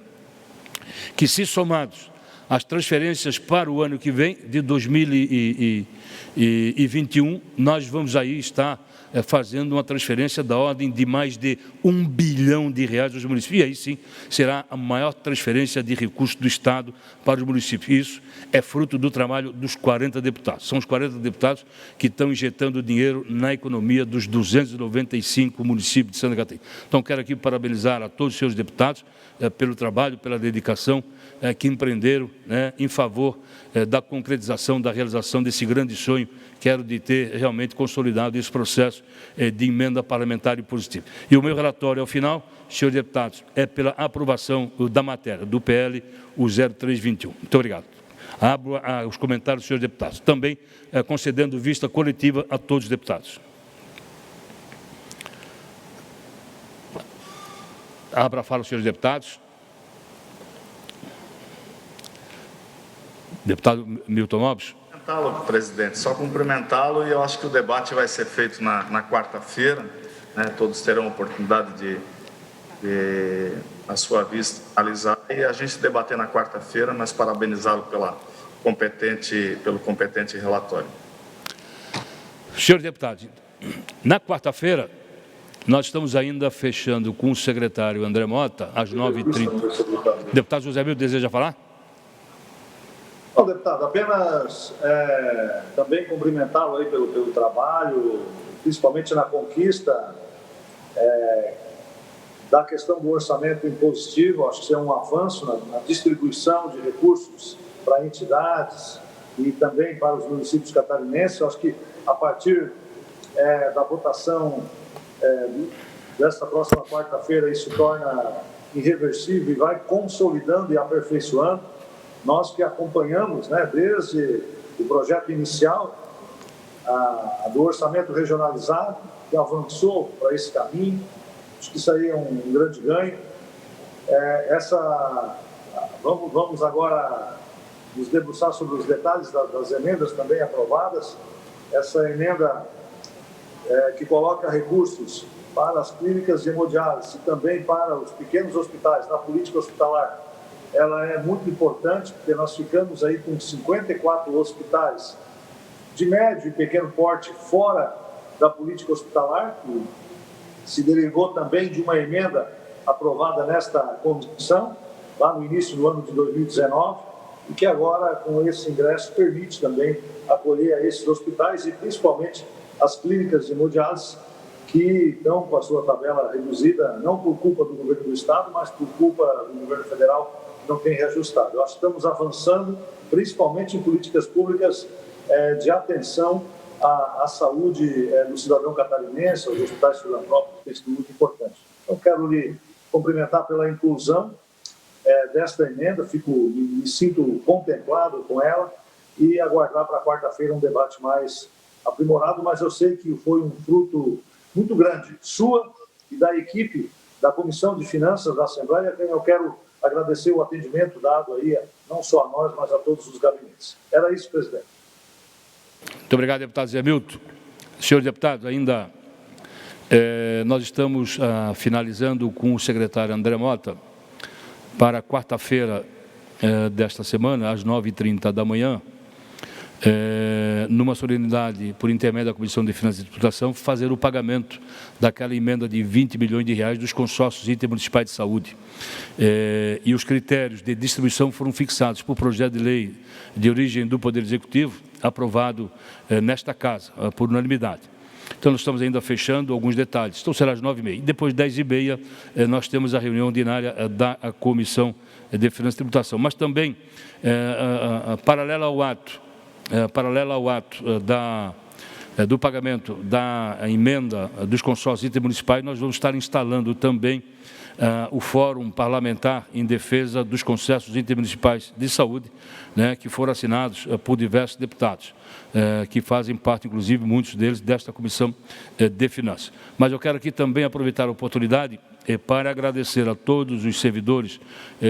que, se somados às transferências para o ano que vem, de 2021, nós vamos aí estar fazendo uma transferência da ordem de mais de 1 bilhão de reais aos municípios. E aí sim, será a maior transferência de recursos do Estado para os municípios. Isso é fruto do trabalho dos 40 deputados. São os 40 deputados que estão injetando dinheiro na economia dos 295 municípios de Santa Catarina. Então, quero aqui parabenizar a todos os seus deputados pelo trabalho, pela dedicação que empreenderam, né, em favor da concretização, da realização desse grande sonho, quero de ter realmente consolidado esse processo de emenda parlamentar impositiva. E o meu relatório, ao final, senhores deputados, é pela aprovação da matéria, do PL, o 0321. Muito obrigado. Abro os comentários dos senhores deputados. Também concedendo vista coletiva a todos os deputados. Abra a fala, senhores deputados. Deputado Milton Alves. Presidente, só cumprimentá-lo, e eu acho que o debate vai ser feito na quarta-feira, né? Todos terão a oportunidade de a sua vista, analisar, e a gente debater na quarta-feira, mas parabenizá-lo pelo competente relatório. Senhores deputados, na quarta-feira, nós estamos ainda fechando com o secretário André Mota, às 9h30. Deputado José Milton, deseja falar? Bom, deputado, apenas também cumprimentá-lo aí pelo trabalho, principalmente na conquista da questão do orçamento impositivo. Acho que isso é um avanço na distribuição de recursos para entidades e também para os municípios catarinenses. Acho que a partir da votação desta próxima quarta-feira, isso se torna irreversível e vai consolidando e aperfeiçoando. Nós que acompanhamos, né, desde o projeto inicial do orçamento regionalizado, que avançou para esse caminho, acho que isso aí é um grande ganho. Vamos agora nos debruçar sobre os detalhes das emendas também aprovadas. Essa emenda que coloca recursos para as clínicas de hemodiálise e também para os pequenos hospitais, na política hospitalar, ela é muito importante, porque nós ficamos aí com 54 hospitais de médio e pequeno porte fora da política hospitalar, que se derivou também de uma emenda aprovada nesta comissão, lá no início do ano de 2019, e que agora, com esse ingresso, permite também acolher a esses hospitais e principalmente as clínicas de hemodiálise, que estão com a sua tabela reduzida, não por culpa do governo do Estado, mas por culpa do governo federal, não tem reajustado. Eu acho que estamos avançando, principalmente em políticas públicas de atenção à saúde do cidadão catarinense, aos hospitais filantrópicos, tem sido muito importante. Então, quero lhe cumprimentar pela inclusão desta emenda, me sinto contemplado com ela e aguardar para quarta-feira um debate mais aprimorado, mas eu sei que foi um fruto muito grande sua e da equipe da Comissão de Finanças da Assembleia, a quem eu quero agradecer o atendimento dado aí, não só a nós, mas a todos os gabinetes. Era isso, presidente. Muito obrigado, deputado Zé Milton. Senhor deputado, ainda nós estamos finalizando com o secretário André Mota para quarta-feira desta semana, às 9h30 da manhã, numa solenidade por intermédio da Comissão de Finanças e Tributação, fazer o pagamento daquela emenda de 20 milhões de reais dos consórcios intermunicipais de saúde. E os critérios de distribuição foram fixados por projeto de lei de origem do Poder Executivo, aprovado nesta Casa, por unanimidade. Então, nós estamos ainda fechando alguns detalhes. Então, será às 9h30. E depois, 10h30, nós temos a reunião ordinária da Comissão de Finanças e Tributação. Mas também, paralela ao ato do pagamento da emenda dos consórcios intermunicipais, nós vamos estar instalando também o Fórum Parlamentar em Defesa dos Consórcios Intermunicipais de Saúde, né, que foram assinados por diversos deputados, que fazem parte, inclusive, muitos deles, desta Comissão de Finanças. Mas eu quero aqui também aproveitar a oportunidade para agradecer a todos os servidores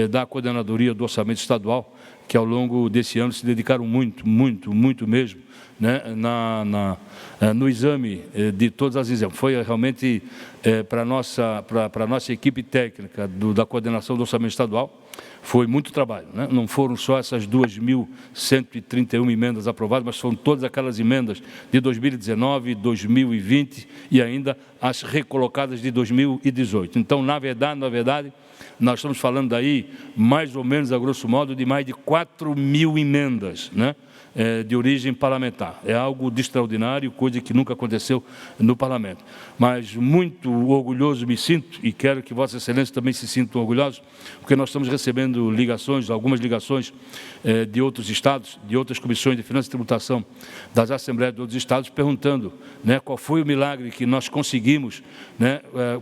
da Coordenadoria do Orçamento Estadual, que ao longo desse ano se dedicaram muito mesmo, né, no exame de todas as exames. Foi realmente para a nossa equipe técnica da coordenação do Orçamento Estadual, foi muito trabalho, né? Não foram só essas 2.131 emendas aprovadas, mas foram todas aquelas emendas de 2019, 2020 e ainda as recolocadas de 2018. Então, na verdade, nós estamos falando aí, mais ou menos, a grosso modo, de mais de 4.000 emendas, né, de origem parlamentar. É algo de extraordinário, coisa que nunca aconteceu no Parlamento. Mas muito orgulhoso me sinto, e quero que Vossa Excelência também se sinta orgulhoso, porque nós estamos recebendo ligações, algumas ligações de outros estados, de outras comissões de Finanças e Tributação das Assembleias de outros estados, perguntando, né, qual foi o milagre que nós conseguimos, né,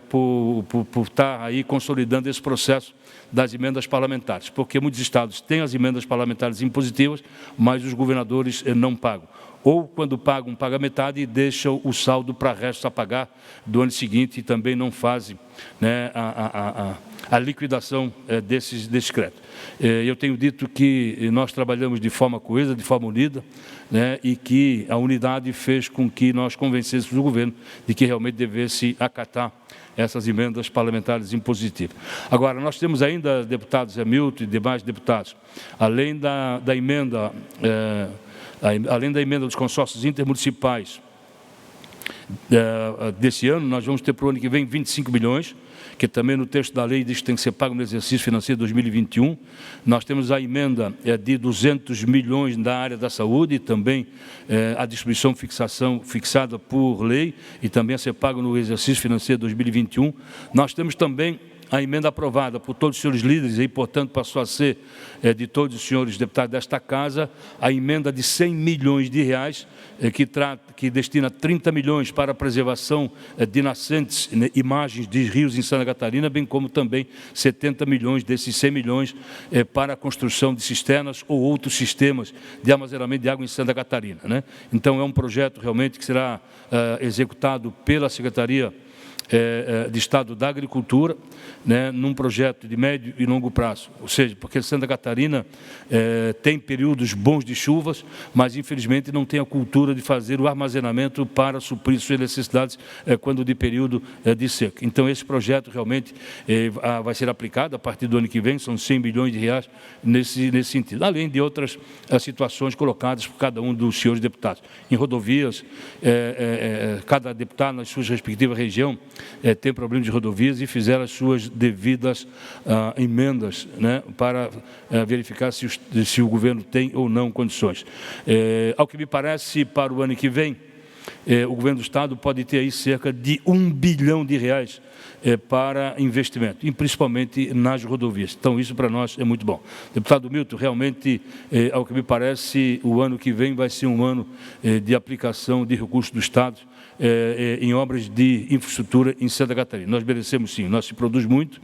por estar aí consolidando esse processo das emendas parlamentares, porque muitos estados têm as emendas parlamentares impositivas, mas os governadores não pagam. Ou, quando pagam, pagam metade e deixam o saldo para resto a pagar do ano seguinte e também não fazem, né, a liquidação desses créditos. Eu tenho dito que nós trabalhamos de forma coesa, de forma unida, né, e que a unidade fez com que nós convencêssemos o governo de que realmente devesse acatar essas emendas parlamentares impositivas. Agora, nós temos ainda, deputados Zé Milton e demais deputados, além da emenda dos consórcios intermunicipais desse ano, nós vamos ter para o ano que vem 25 milhões, que também no texto da lei diz que tem que ser pago no exercício financeiro de 2021. Nós temos a emenda de 200 milhões da área da saúde, e também a distribuição fixada por lei, e também a ser pago no exercício financeiro de 2021. Nós temos também a emenda aprovada por todos os senhores líderes, e, portanto, passou a ser de todos os senhores deputados desta Casa, a emenda de 100 milhões de reais, que destina 30 milhões para a preservação de nascentes, e margens de rios em Santa Catarina, bem como também 70 milhões desses 100 milhões para a construção de cisternas ou outros sistemas de armazenamento de água em Santa Catarina, né? Então, é um projeto realmente que será executado pela Secretaria de Estado da Agricultura, né, num projeto de médio e longo prazo. Ou seja, porque Santa Catarina tem períodos bons de chuvas, mas infelizmente não tem a cultura de fazer o armazenamento para suprir suas necessidades quando de período de seca. Então, esse projeto realmente vai ser aplicado a partir do ano que vem, são 100 milhões de reais nesse sentido, além de outras situações colocadas por cada um dos senhores deputados. Em rodovias, cada deputado na sua respectiva região tem problema de rodovias e fizeram as suas devidas emendas, né, para verificar se o governo tem ou não condições. Ao que me parece, para o ano que vem, o governo do Estado pode ter aí cerca de R$1 bilhão para investimento, e principalmente nas rodovias. Então, isso para nós é muito bom. Deputado Milton, realmente, ao que me parece, o ano que vem vai ser um ano de aplicação de recursos do Estado em obras de infraestrutura em Santa Catarina. Nós merecemos sim, nós se produz muito,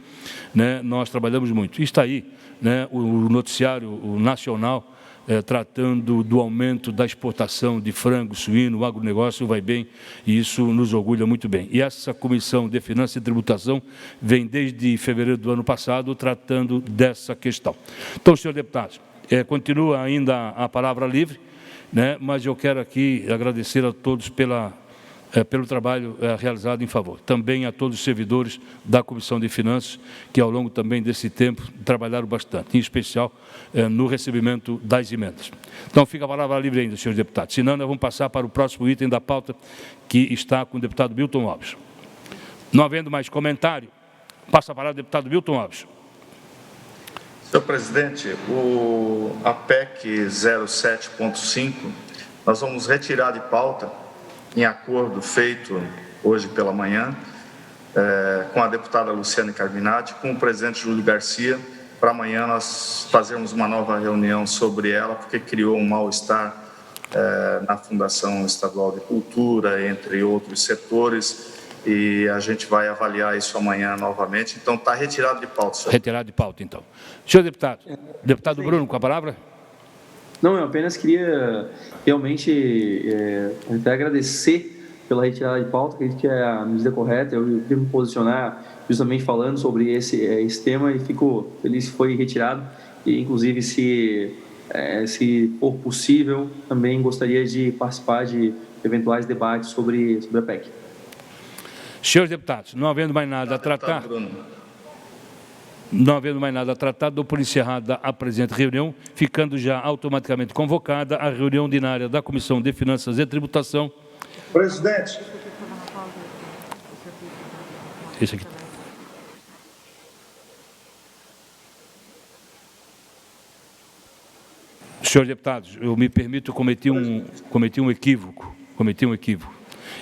né, nós trabalhamos muito. E está aí, né, o noticiário nacional tratando do aumento da exportação de frango, suíno, o agronegócio vai bem e isso nos orgulha muito bem. E essa Comissão de Finanças e Tributação vem desde fevereiro do ano passado tratando dessa questão. Então, senhor deputado, continua ainda a palavra livre, né, mas eu quero aqui agradecer a todos pelo trabalho realizado em favor. Também a todos os servidores da Comissão de Finanças, que ao longo também desse tempo trabalharam bastante, em especial no recebimento das emendas. Então, fica a palavra livre ainda, senhores deputados. Senão, nós vamos passar para o próximo item da pauta, que está com o deputado Milton Alves. Não havendo mais comentário, passa a palavra ao deputado Milton Alves. Senhor presidente, a PEC 07.5, nós vamos retirar de pauta, em acordo feito hoje pela manhã, com a deputada Luciane Carminati, com o presidente Júlio Garcia, para amanhã nós fazermos uma nova reunião sobre ela, porque criou um mal-estar na Fundação Estadual de Cultura, entre outros setores, e a gente vai avaliar isso amanhã novamente. Então, está retirado de pauta, senhor. Retirado de pauta, então. Senhor deputado, deputado Bruno, com a palavra. Não, eu apenas queria realmente até agradecer pela retirada de pauta, acredito que é a medida correta. Eu queria me posicionar justamente falando sobre esse tema e fico feliz que foi retirado. E, inclusive, se for possível, também gostaria de participar de eventuais debates sobre a PEC. Senhores deputados, não havendo mais nada a tratar... Não havendo mais nada a tratar, dou por encerrada a presente reunião, ficando já automaticamente convocada a reunião ordinária da Comissão de Finanças e Tributação. Presidente. Esse aqui. Senhores deputados, eu me permito, cometi um equívoco.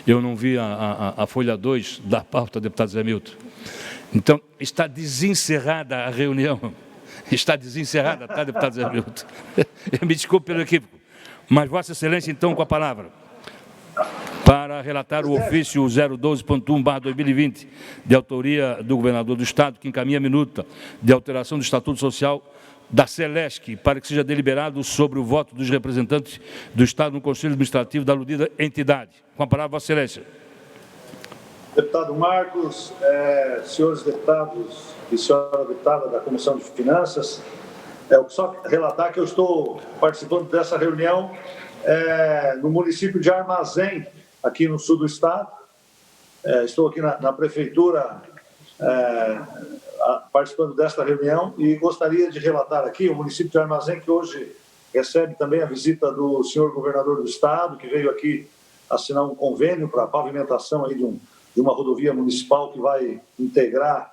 Eu não vi a folha 2 da pauta, deputado Zé Milton. Então, está desencerrada a reunião. Está desencerrada, tá, deputado Zé Milton? Me desculpe pelo equívoco. Mas Vossa Excelência, então, com a palavra, para relatar o ofício 012.1/2020, de autoria do governador do Estado, que encaminha a minuta de alteração do Estatuto Social da Celesc, para que seja deliberado sobre o voto dos representantes do Estado no Conselho Administrativo da aludida entidade. Com a palavra, Vossa Excelência. Deputado Marcos, senhores deputados e senhora deputada da Comissão de Finanças, eu só relatar que eu estou participando dessa reunião no município de Armazém, aqui no sul do estado. Estou aqui na prefeitura participando desta reunião e gostaria de relatar aqui o município de Armazém, que hoje recebe também a visita do senhor governador do estado, que veio aqui assinar um convênio para a pavimentação aí de uma rodovia municipal que vai integrar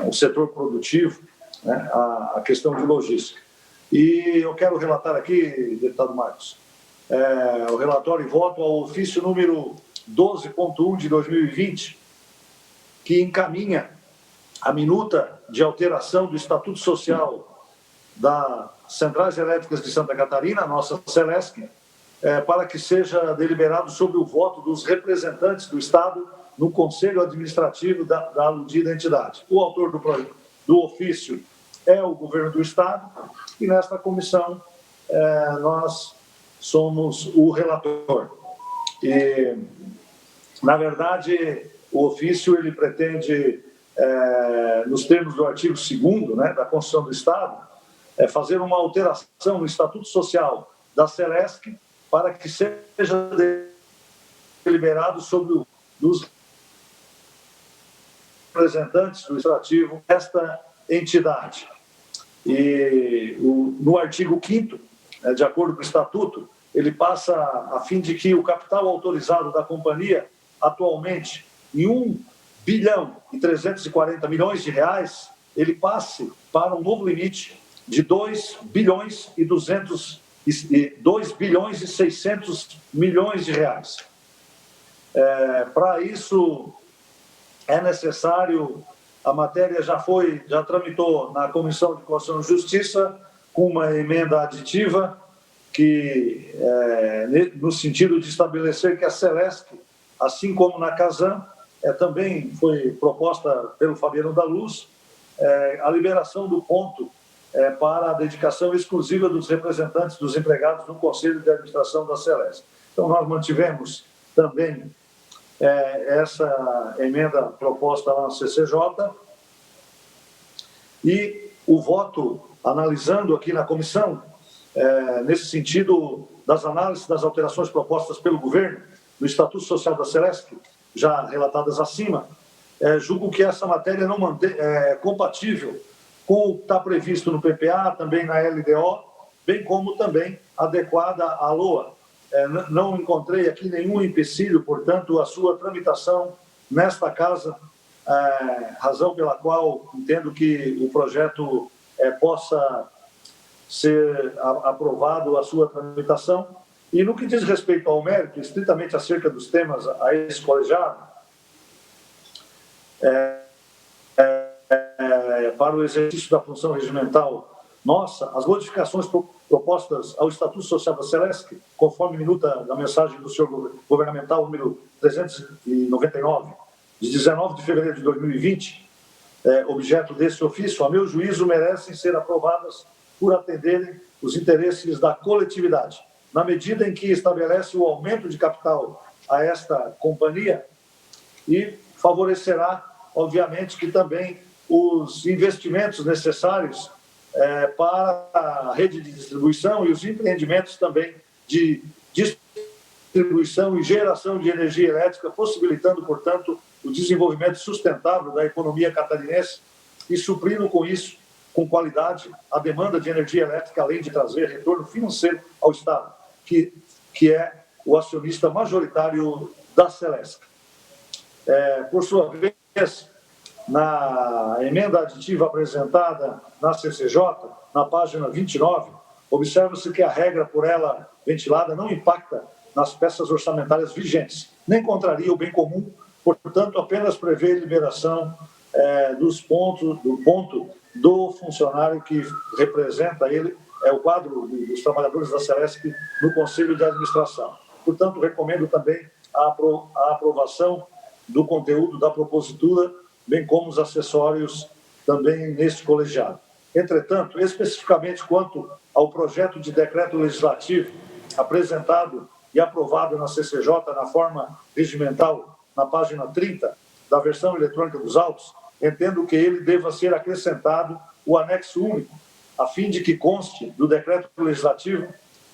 o setor produtivo, né, a questão de logística. E eu quero relatar aqui, deputado Marcos, o relatório e voto ao ofício número 12.1 de 2020, que encaminha a minuta de alteração do Estatuto Social das Centrais Elétricas de Santa Catarina, a nossa Celesc, para que seja deliberado sobre o voto dos representantes do Estado no Conselho Administrativo da aludida entidade. O autor do ofício é o governo do Estado e nesta comissão nós somos o relator. E, na verdade, o ofício ele pretende, nos termos do artigo 2º, né, da Constituição do Estado, fazer uma alteração no Estatuto Social da Celesc para que seja deliberado sobre os representantes do administrativo desta entidade. E no artigo 5º, de acordo com o Estatuto, ele passa a fim de que o capital autorizado da companhia, atualmente em R$1,340 bilhão, ele passe para um novo limite de R$2,2 2 bilhões e 600 milhões de reais. Para isso, é necessário, a matéria já tramitou na Comissão de Constituição e Justiça, com uma emenda aditiva, que, no sentido de estabelecer que a Celesc, assim como na Casan, também foi proposta pelo Fabiano da Luz, a liberação do ponto para a dedicação exclusiva dos representantes dos empregados no Conselho de Administração da Celesc. Então, nós mantivemos também essa emenda proposta lá na CCJ, e o voto, analisando aqui na comissão, nesse sentido das análises das alterações propostas pelo governo no Estatuto Social da Celesc, já relatadas acima, julgo que essa matéria não é compatível com o que está previsto no PPA, também na LDO, bem como também adequada à LOA. Não encontrei aqui nenhum empecilho, portanto, a sua tramitação nesta casa, razão pela qual entendo que o projeto possa ser aprovado a sua tramitação. E no que diz respeito ao mérito, estritamente acerca dos temas a esse colegiado, para o exercício da função regimental nossa, as modificações propostas ao Estatuto Social da Celesc, conforme minuta da mensagem do senhor governamental número 399, de 19 de fevereiro de 2020, objeto desse ofício, a meu juízo, merecem ser aprovadas por atenderem os interesses da coletividade, na medida em que estabelece o aumento de capital a esta companhia e favorecerá, obviamente, que também os investimentos necessários para a rede de distribuição e os empreendimentos também de distribuição e geração de energia elétrica, possibilitando, portanto, o desenvolvimento sustentável da economia catarinense e suprindo com isso, com qualidade, a demanda de energia elétrica, além de trazer retorno financeiro ao Estado, que é o acionista majoritário da Celesc. Por sua vez, na emenda aditiva apresentada na CCJ, na página 29, observa-se que a regra por ela ventilada não impacta nas peças orçamentárias vigentes, nem contraria o bem comum, portanto, apenas prevê liberação do ponto do funcionário que representa ele, o quadro dos trabalhadores da Celesc no Conselho de Administração. Portanto, recomendo também a aprovação do conteúdo da propositura, bem como os acessórios também neste colegiado. Entretanto, especificamente quanto ao projeto de decreto legislativo apresentado e aprovado na CCJ na forma regimental, na página 30 da versão eletrônica dos autos, entendo que ele deva ser acrescentado o anexo único, a fim de que conste do decreto legislativo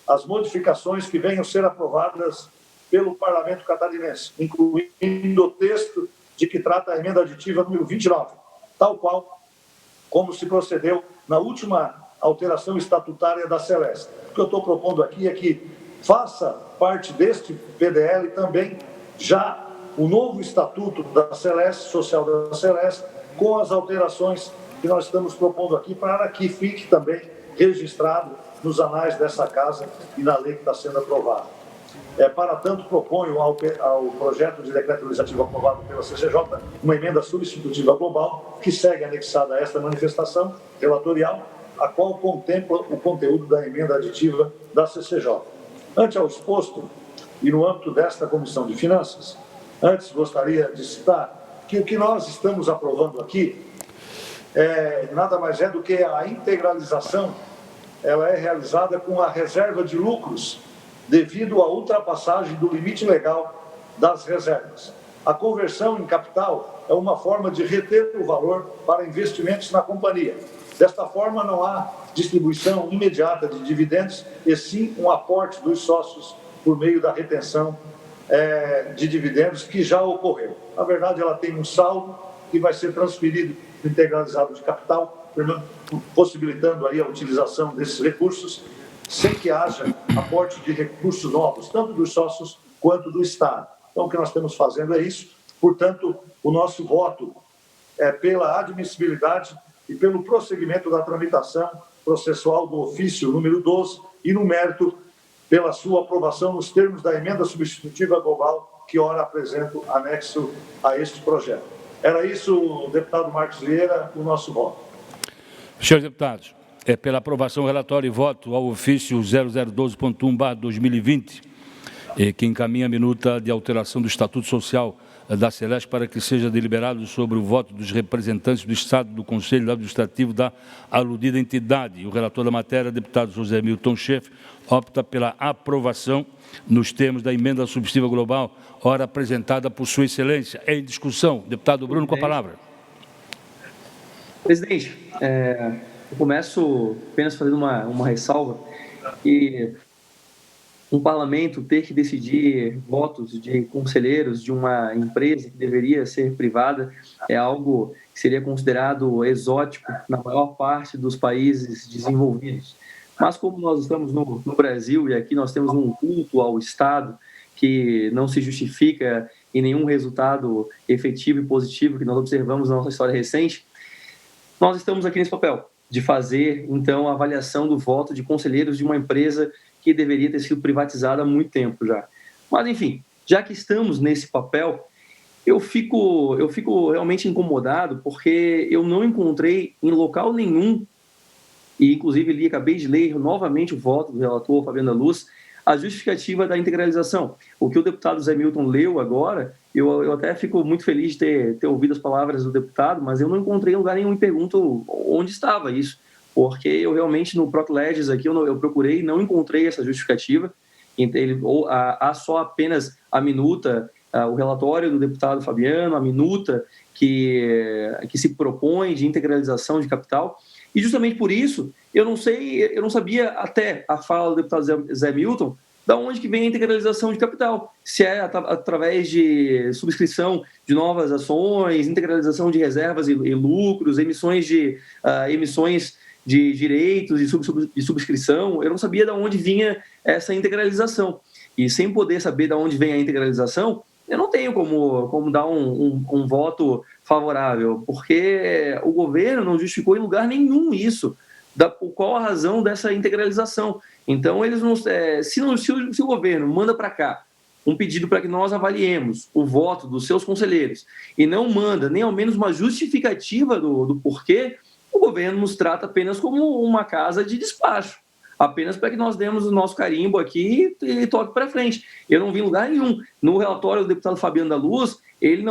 as modificações que venham ser aprovadas pelo Parlamento catarinense, incluindo o texto de que trata a emenda aditiva número 29, tal qual como se procedeu na última alteração estatutária da Celesc. O que eu estou propondo aqui é que faça parte deste PDL também já o novo estatuto da Celesc, social da Celesc, com as alterações que nós estamos propondo aqui, para que fique também registrado nos anais dessa casa e na lei que está sendo aprovada. Para tanto, proponho ao projeto de decreto legislativo aprovado pela CCJ uma emenda substitutiva global que segue anexada a esta manifestação relatorial, a qual contempla o conteúdo da emenda aditiva da CCJ. Ante ao exposto, e no âmbito desta Comissão de Finanças, antes gostaria de citar que o que nós estamos aprovando aqui nada mais é do que a integralização, ela é realizada com a reserva de lucros devido à ultrapassagem do limite legal das reservas. A conversão em capital é uma forma de reter o valor para investimentos na companhia. Desta forma, não há distribuição imediata de dividendos, e sim um aporte dos sócios por meio da retenção de dividendos que já ocorreu. Na verdade, ela tem um saldo que vai ser transferido integralizado de capital, possibilitando aí a utilização desses recursos, sem que haja aporte de recursos novos, tanto dos sócios quanto do Estado. Então, o que nós estamos fazendo é isso. Portanto, o nosso voto é pela admissibilidade e pelo prosseguimento da tramitação processual do ofício número 12, e no mérito pela sua aprovação nos termos da emenda substitutiva global que ora apresento anexo a este projeto. Era isso, deputado Marcos Vieira, o nosso voto. Senhores deputados, pela aprovação do relatório e voto ao ofício 0012.1/2020, que encaminha a minuta de alteração do Estatuto Social da Celesc para que seja deliberado sobre o voto dos representantes do Estado do Conselho Administrativo da aludida entidade. O relator da matéria, deputado José Milton Schaeffer, opta pela aprovação nos termos da emenda substitutiva global, ora apresentada por Sua Excelência. Em discussão. Deputado Bruno, com a palavra. Presidente, eu começo apenas fazendo uma ressalva, que um parlamento ter que decidir votos de conselheiros de uma empresa que deveria ser privada é algo que seria considerado exótico na maior parte dos países desenvolvidos. Mas como nós estamos no Brasil e aqui nós temos um culto ao Estado que não se justifica em nenhum resultado efetivo e positivo que nós observamos na nossa história recente, nós estamos aqui nesse papel de fazer, então, a avaliação do voto de conselheiros de uma empresa que deveria ter sido privatizada há muito tempo já. Mas, enfim, já que estamos nesse papel, eu fico realmente incomodado porque eu não encontrei em local nenhum, e inclusive acabei de ler novamente o voto do relator Fabiano da Luz, a justificativa da integralização. O que o deputado Zé Milton leu agora, eu até fico muito feliz de ter ouvido as palavras do deputado, mas eu não encontrei em lugar nenhum e pergunto onde estava isso, porque eu realmente no ProcLegis aqui eu procurei e não encontrei essa justificativa. Há só apenas a minuta, o relatório do deputado Fabiano, a minuta que se propõe de integralização de capital, e justamente por isso eu não sabia até a fala do deputado Zé Milton da onde que vem a integralização de capital, se é através de subscrição de novas ações, integralização de reservas e lucros, emissões de direitos de subscrição. Eu não sabia de onde vinha essa integralização. E sem poder saber de onde vem a integralização, eu não tenho como dar um voto favorável, porque o governo não justificou em lugar nenhum isso. Qual a razão dessa integralização? Então, eles não, se o governo manda para cá um pedido para que nós avaliemos o voto dos seus conselheiros e não manda nem ao menos uma justificativa do porquê, o governo nos trata apenas como uma casa de despacho, apenas para que nós demos o nosso carimbo aqui e toque para frente. Eu não vi em lugar nenhum. No relatório do deputado Fabiano da Luz, ele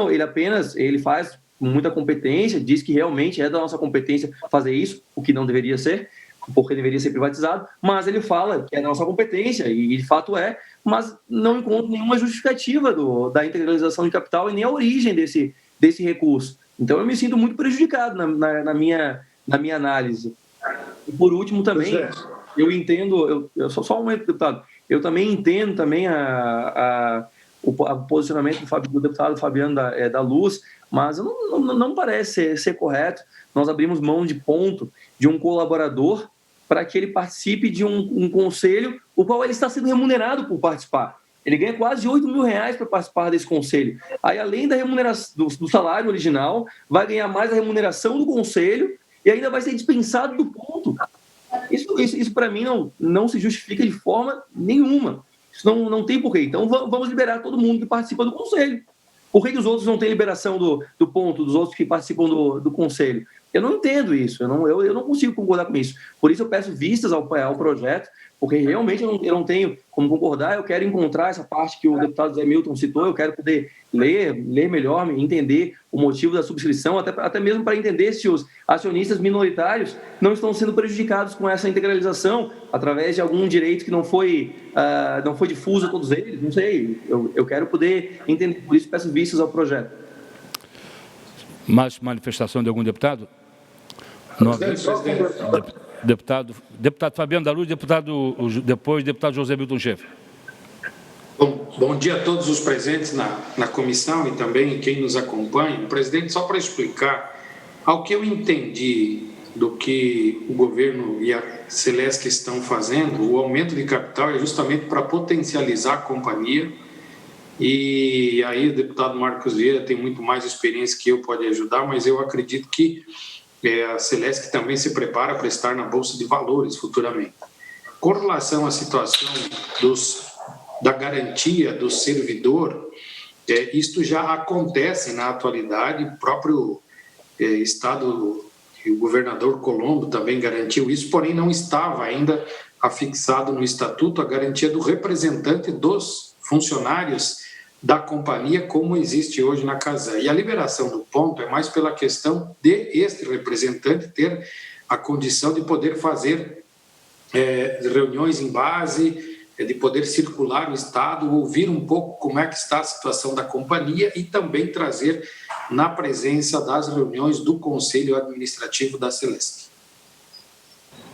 faz muita competência, diz que realmente é da nossa competência fazer isso, o que não deveria ser, porque deveria ser privatizado, mas ele fala que é da nossa competência, e de fato é, mas não encontro nenhuma justificativa da integralização de capital e nem a origem desse recurso. Então eu me sinto muito prejudicado na minha análise. E por último também, eu entendo, só um momento, deputado, eu também entendo também o posicionamento do deputado Fabiano da Luz, mas não parece ser correto nós abrimos mão de ponto de um colaborador para que ele participe de um conselho, o qual ele está sendo remunerado por participar. Ele ganha quase R$8 mil para participar desse conselho. Aí, além da remuneração do salário original, vai ganhar mais a remuneração do conselho e ainda vai ser dispensado do ponto. Isso para mim, não se justifica de forma nenhuma. Isso não tem porquê. Então, vamos liberar todo mundo que participa do conselho. Por que os outros não têm liberação do ponto, dos outros que participam do conselho? Eu não entendo isso, eu não consigo concordar com isso. Por isso eu peço vistas ao projeto, porque realmente eu não tenho como concordar. Eu quero encontrar essa parte que o deputado Zé Milton citou, eu quero poder ler melhor, entender o motivo da subscrição, até mesmo para entender se os acionistas minoritários não estão sendo prejudicados com essa integralização através de algum direito que não foi difuso a todos eles. Não sei, eu quero poder entender, por isso peço vistas ao projeto. Mais manifestação de algum deputado? Deputado Fabiano da Luz, depois deputado José Milton Schaeffer. Bom dia a todos os presentes na comissão e também quem nos acompanha. Presidente, só para explicar, ao que eu entendi do que o governo e a Celesc estão fazendo, o aumento de capital é justamente para potencializar a companhia. E aí o deputado Marcos Vieira tem muito mais experiência que eu, pode ajudar, mas eu acredito que a Celesc também se prepara para estar na Bolsa de Valores futuramente. Com relação à situação da garantia do servidor, isto já acontece na atualidade, o próprio Estado e o governador Colombo também garantiu isso, porém não estava ainda afixado no Estatuto a garantia do representante dos funcionários da companhia, como existe hoje na CASAN. E a liberação do ponto é mais pela questão de este representante ter a condição de poder fazer reuniões em base, de poder circular o Estado, ouvir um pouco como é que está a situação da companhia e também trazer na presença das reuniões do Conselho Administrativo da Celesc.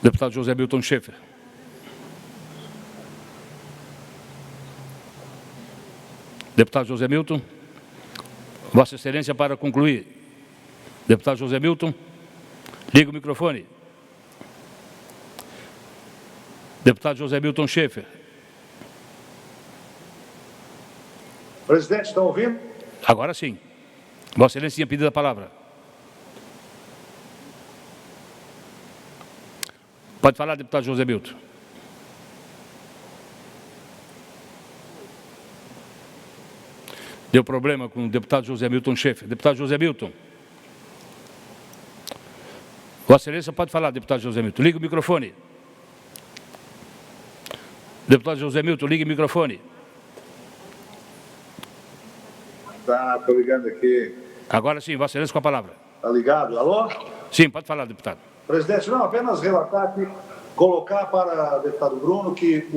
Deputado José Milton Schaeffer. Deputado José Milton. Vossa Excelência, para concluir. Deputado José Milton, liga o microfone. Deputado José Milton Schaeffer. Presidente, estão ouvindo? Agora sim. Vossa Excelência tinha pedido a palavra. Pode falar, deputado José Milton. Deu problema com o deputado José Milton Schaeffer. Deputado José Milton. Vossa Excelência pode falar, deputado José Milton. Liga o microfone. Deputado José Milton, ligue o microfone. Estou ligando aqui. Agora sim, Vossa Excelência com a palavra. Está ligado? Alô? Sim, pode falar, deputado. Presidente, não, apenas relatar aqui, colocar para o deputado Bruno que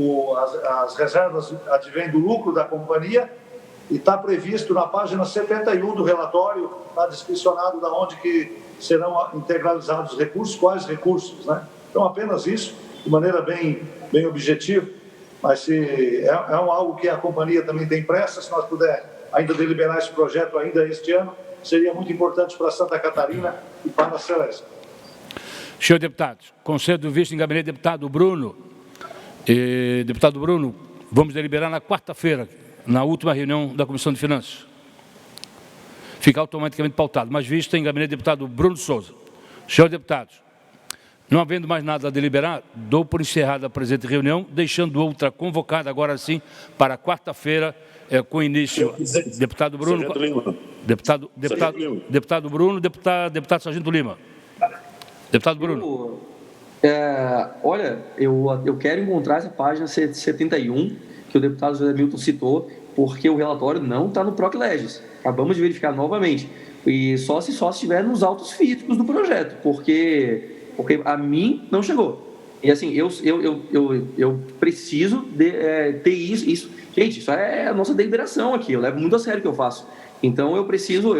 as reservas advêm do lucro da companhia e está previsto na página 71 do relatório, está descricionado de onde que serão integralizados os recursos, quais recursos, né? Então, apenas isso, de maneira bem objetiva, mas se é algo que a companhia também tem pressa, se nós puder ainda deliberar esse projeto ainda este ano, seria muito importante para Santa Catarina e para a Celesc. Senhor deputado, concedo visto em gabinete deputado Bruno. Deputado Bruno, vamos deliberar na quarta-feira, na última reunião da Comissão de Finanças. Fica automaticamente pautado, mas visto em gabinete deputado Bruno Souza. Senhor deputado, não havendo mais nada a deliberar, dou por encerrada a presente reunião, deixando outra convocada agora sim para quarta-feira, com início. Deputado Bruno. Deputado Bruno, deputado Sargento Lima. Deputado Bruno. Olha, eu quero encontrar essa página 71 que o deputado José Milton citou, porque o relatório não está no PROC Legis. Acabamos de verificar novamente. E só se estiver nos autos físicos do projeto, porque a mim não chegou. E assim, eu preciso ter isso. Gente, isso é a nossa deliberação aqui, eu levo muito a sério o que eu faço. Então, eu preciso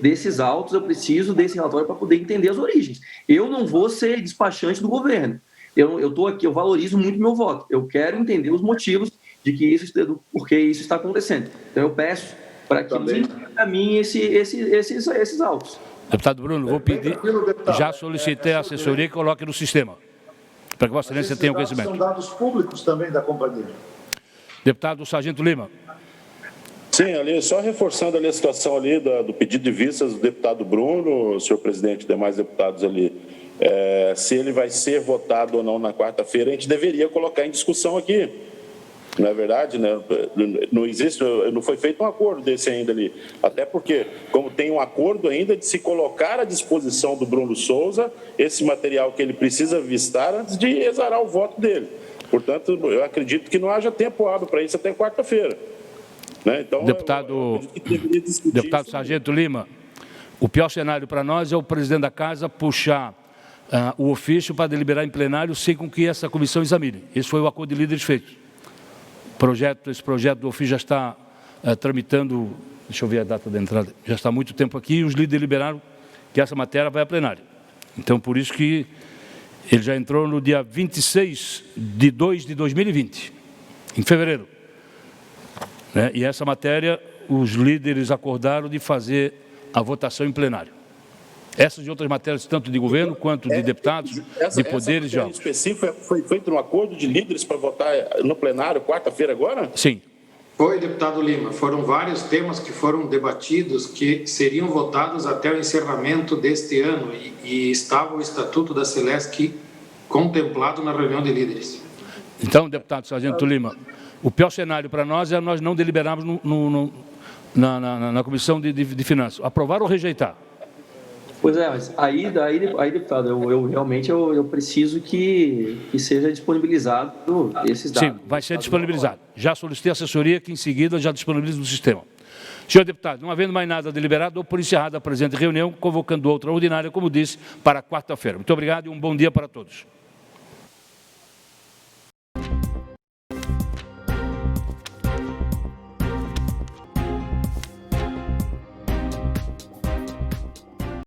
desses autos, eu preciso desse relatório para poder entender as origens. Eu não vou ser despachante do governo. Eu estou aqui, eu valorizo muito meu voto. Eu quero entender os motivos de que por que isso está acontecendo. Então, eu peço para que encaminhe esses autos. Deputado Bruno, vou pedir, já solicitei a assessoria que coloque no sistema, para que Vossa Excelência tenha o conhecimento. São dados públicos também da companhia. Deputado Sargento Lima. Sim, ali, só reforçando ali a situação ali do pedido de vistas do deputado Bruno, senhor presidente e demais deputados ali, se ele vai ser votado ou não na quarta-feira, a gente deveria colocar em discussão aqui. Não é verdade, né? Não foi feito um acordo desse ainda ali. Até porque, como tem um acordo ainda de se colocar à disposição do Bruno Souza esse material que ele precisa vistar antes de exarar o voto dele. Portanto, eu acredito que não haja tempo hábil para isso até quarta-feira. Né? Então, deputado Sargento Lima, o pior cenário para nós é o presidente da Casa puxar o ofício para deliberar em plenário sem com que essa comissão examine. Esse foi o acordo de líderes feito. Esse projeto do ofício já está tramitando, deixa eu ver a data da entrada, já está há muito tempo aqui e os líderes deliberaram que essa matéria vai a plenário. Então, por isso que ele já entrou no dia 26 de 2 de 2020, em fevereiro. Né? E essa matéria, os líderes acordaram de fazer a votação em plenário. Essas e outras matérias, tanto de governo quanto de deputados, de poderes de órgãos. Específico foi feito um acordo de líderes para votar no plenário quarta-feira agora? Sim. Foi, deputado Lima. Foram vários temas que foram debatidos que seriam votados até o encerramento deste ano e estava o Estatuto da Celesc contemplado na reunião de líderes. Então, deputado Sargento Lima, o pior cenário para nós é nós não deliberarmos na Comissão de Finanças. Aprovar ou rejeitar? Pois é, mas aí deputado, eu realmente preciso que seja disponibilizado esses dados. Sim, vai ser disponibilizado. Já solicitei a assessoria que em seguida já disponibiliza no sistema. Senhor deputado, não havendo mais nada deliberado, dou por encerrada a presente reunião, convocando outra ordinária, como disse, para quarta-feira. Muito obrigado e um bom dia para todos.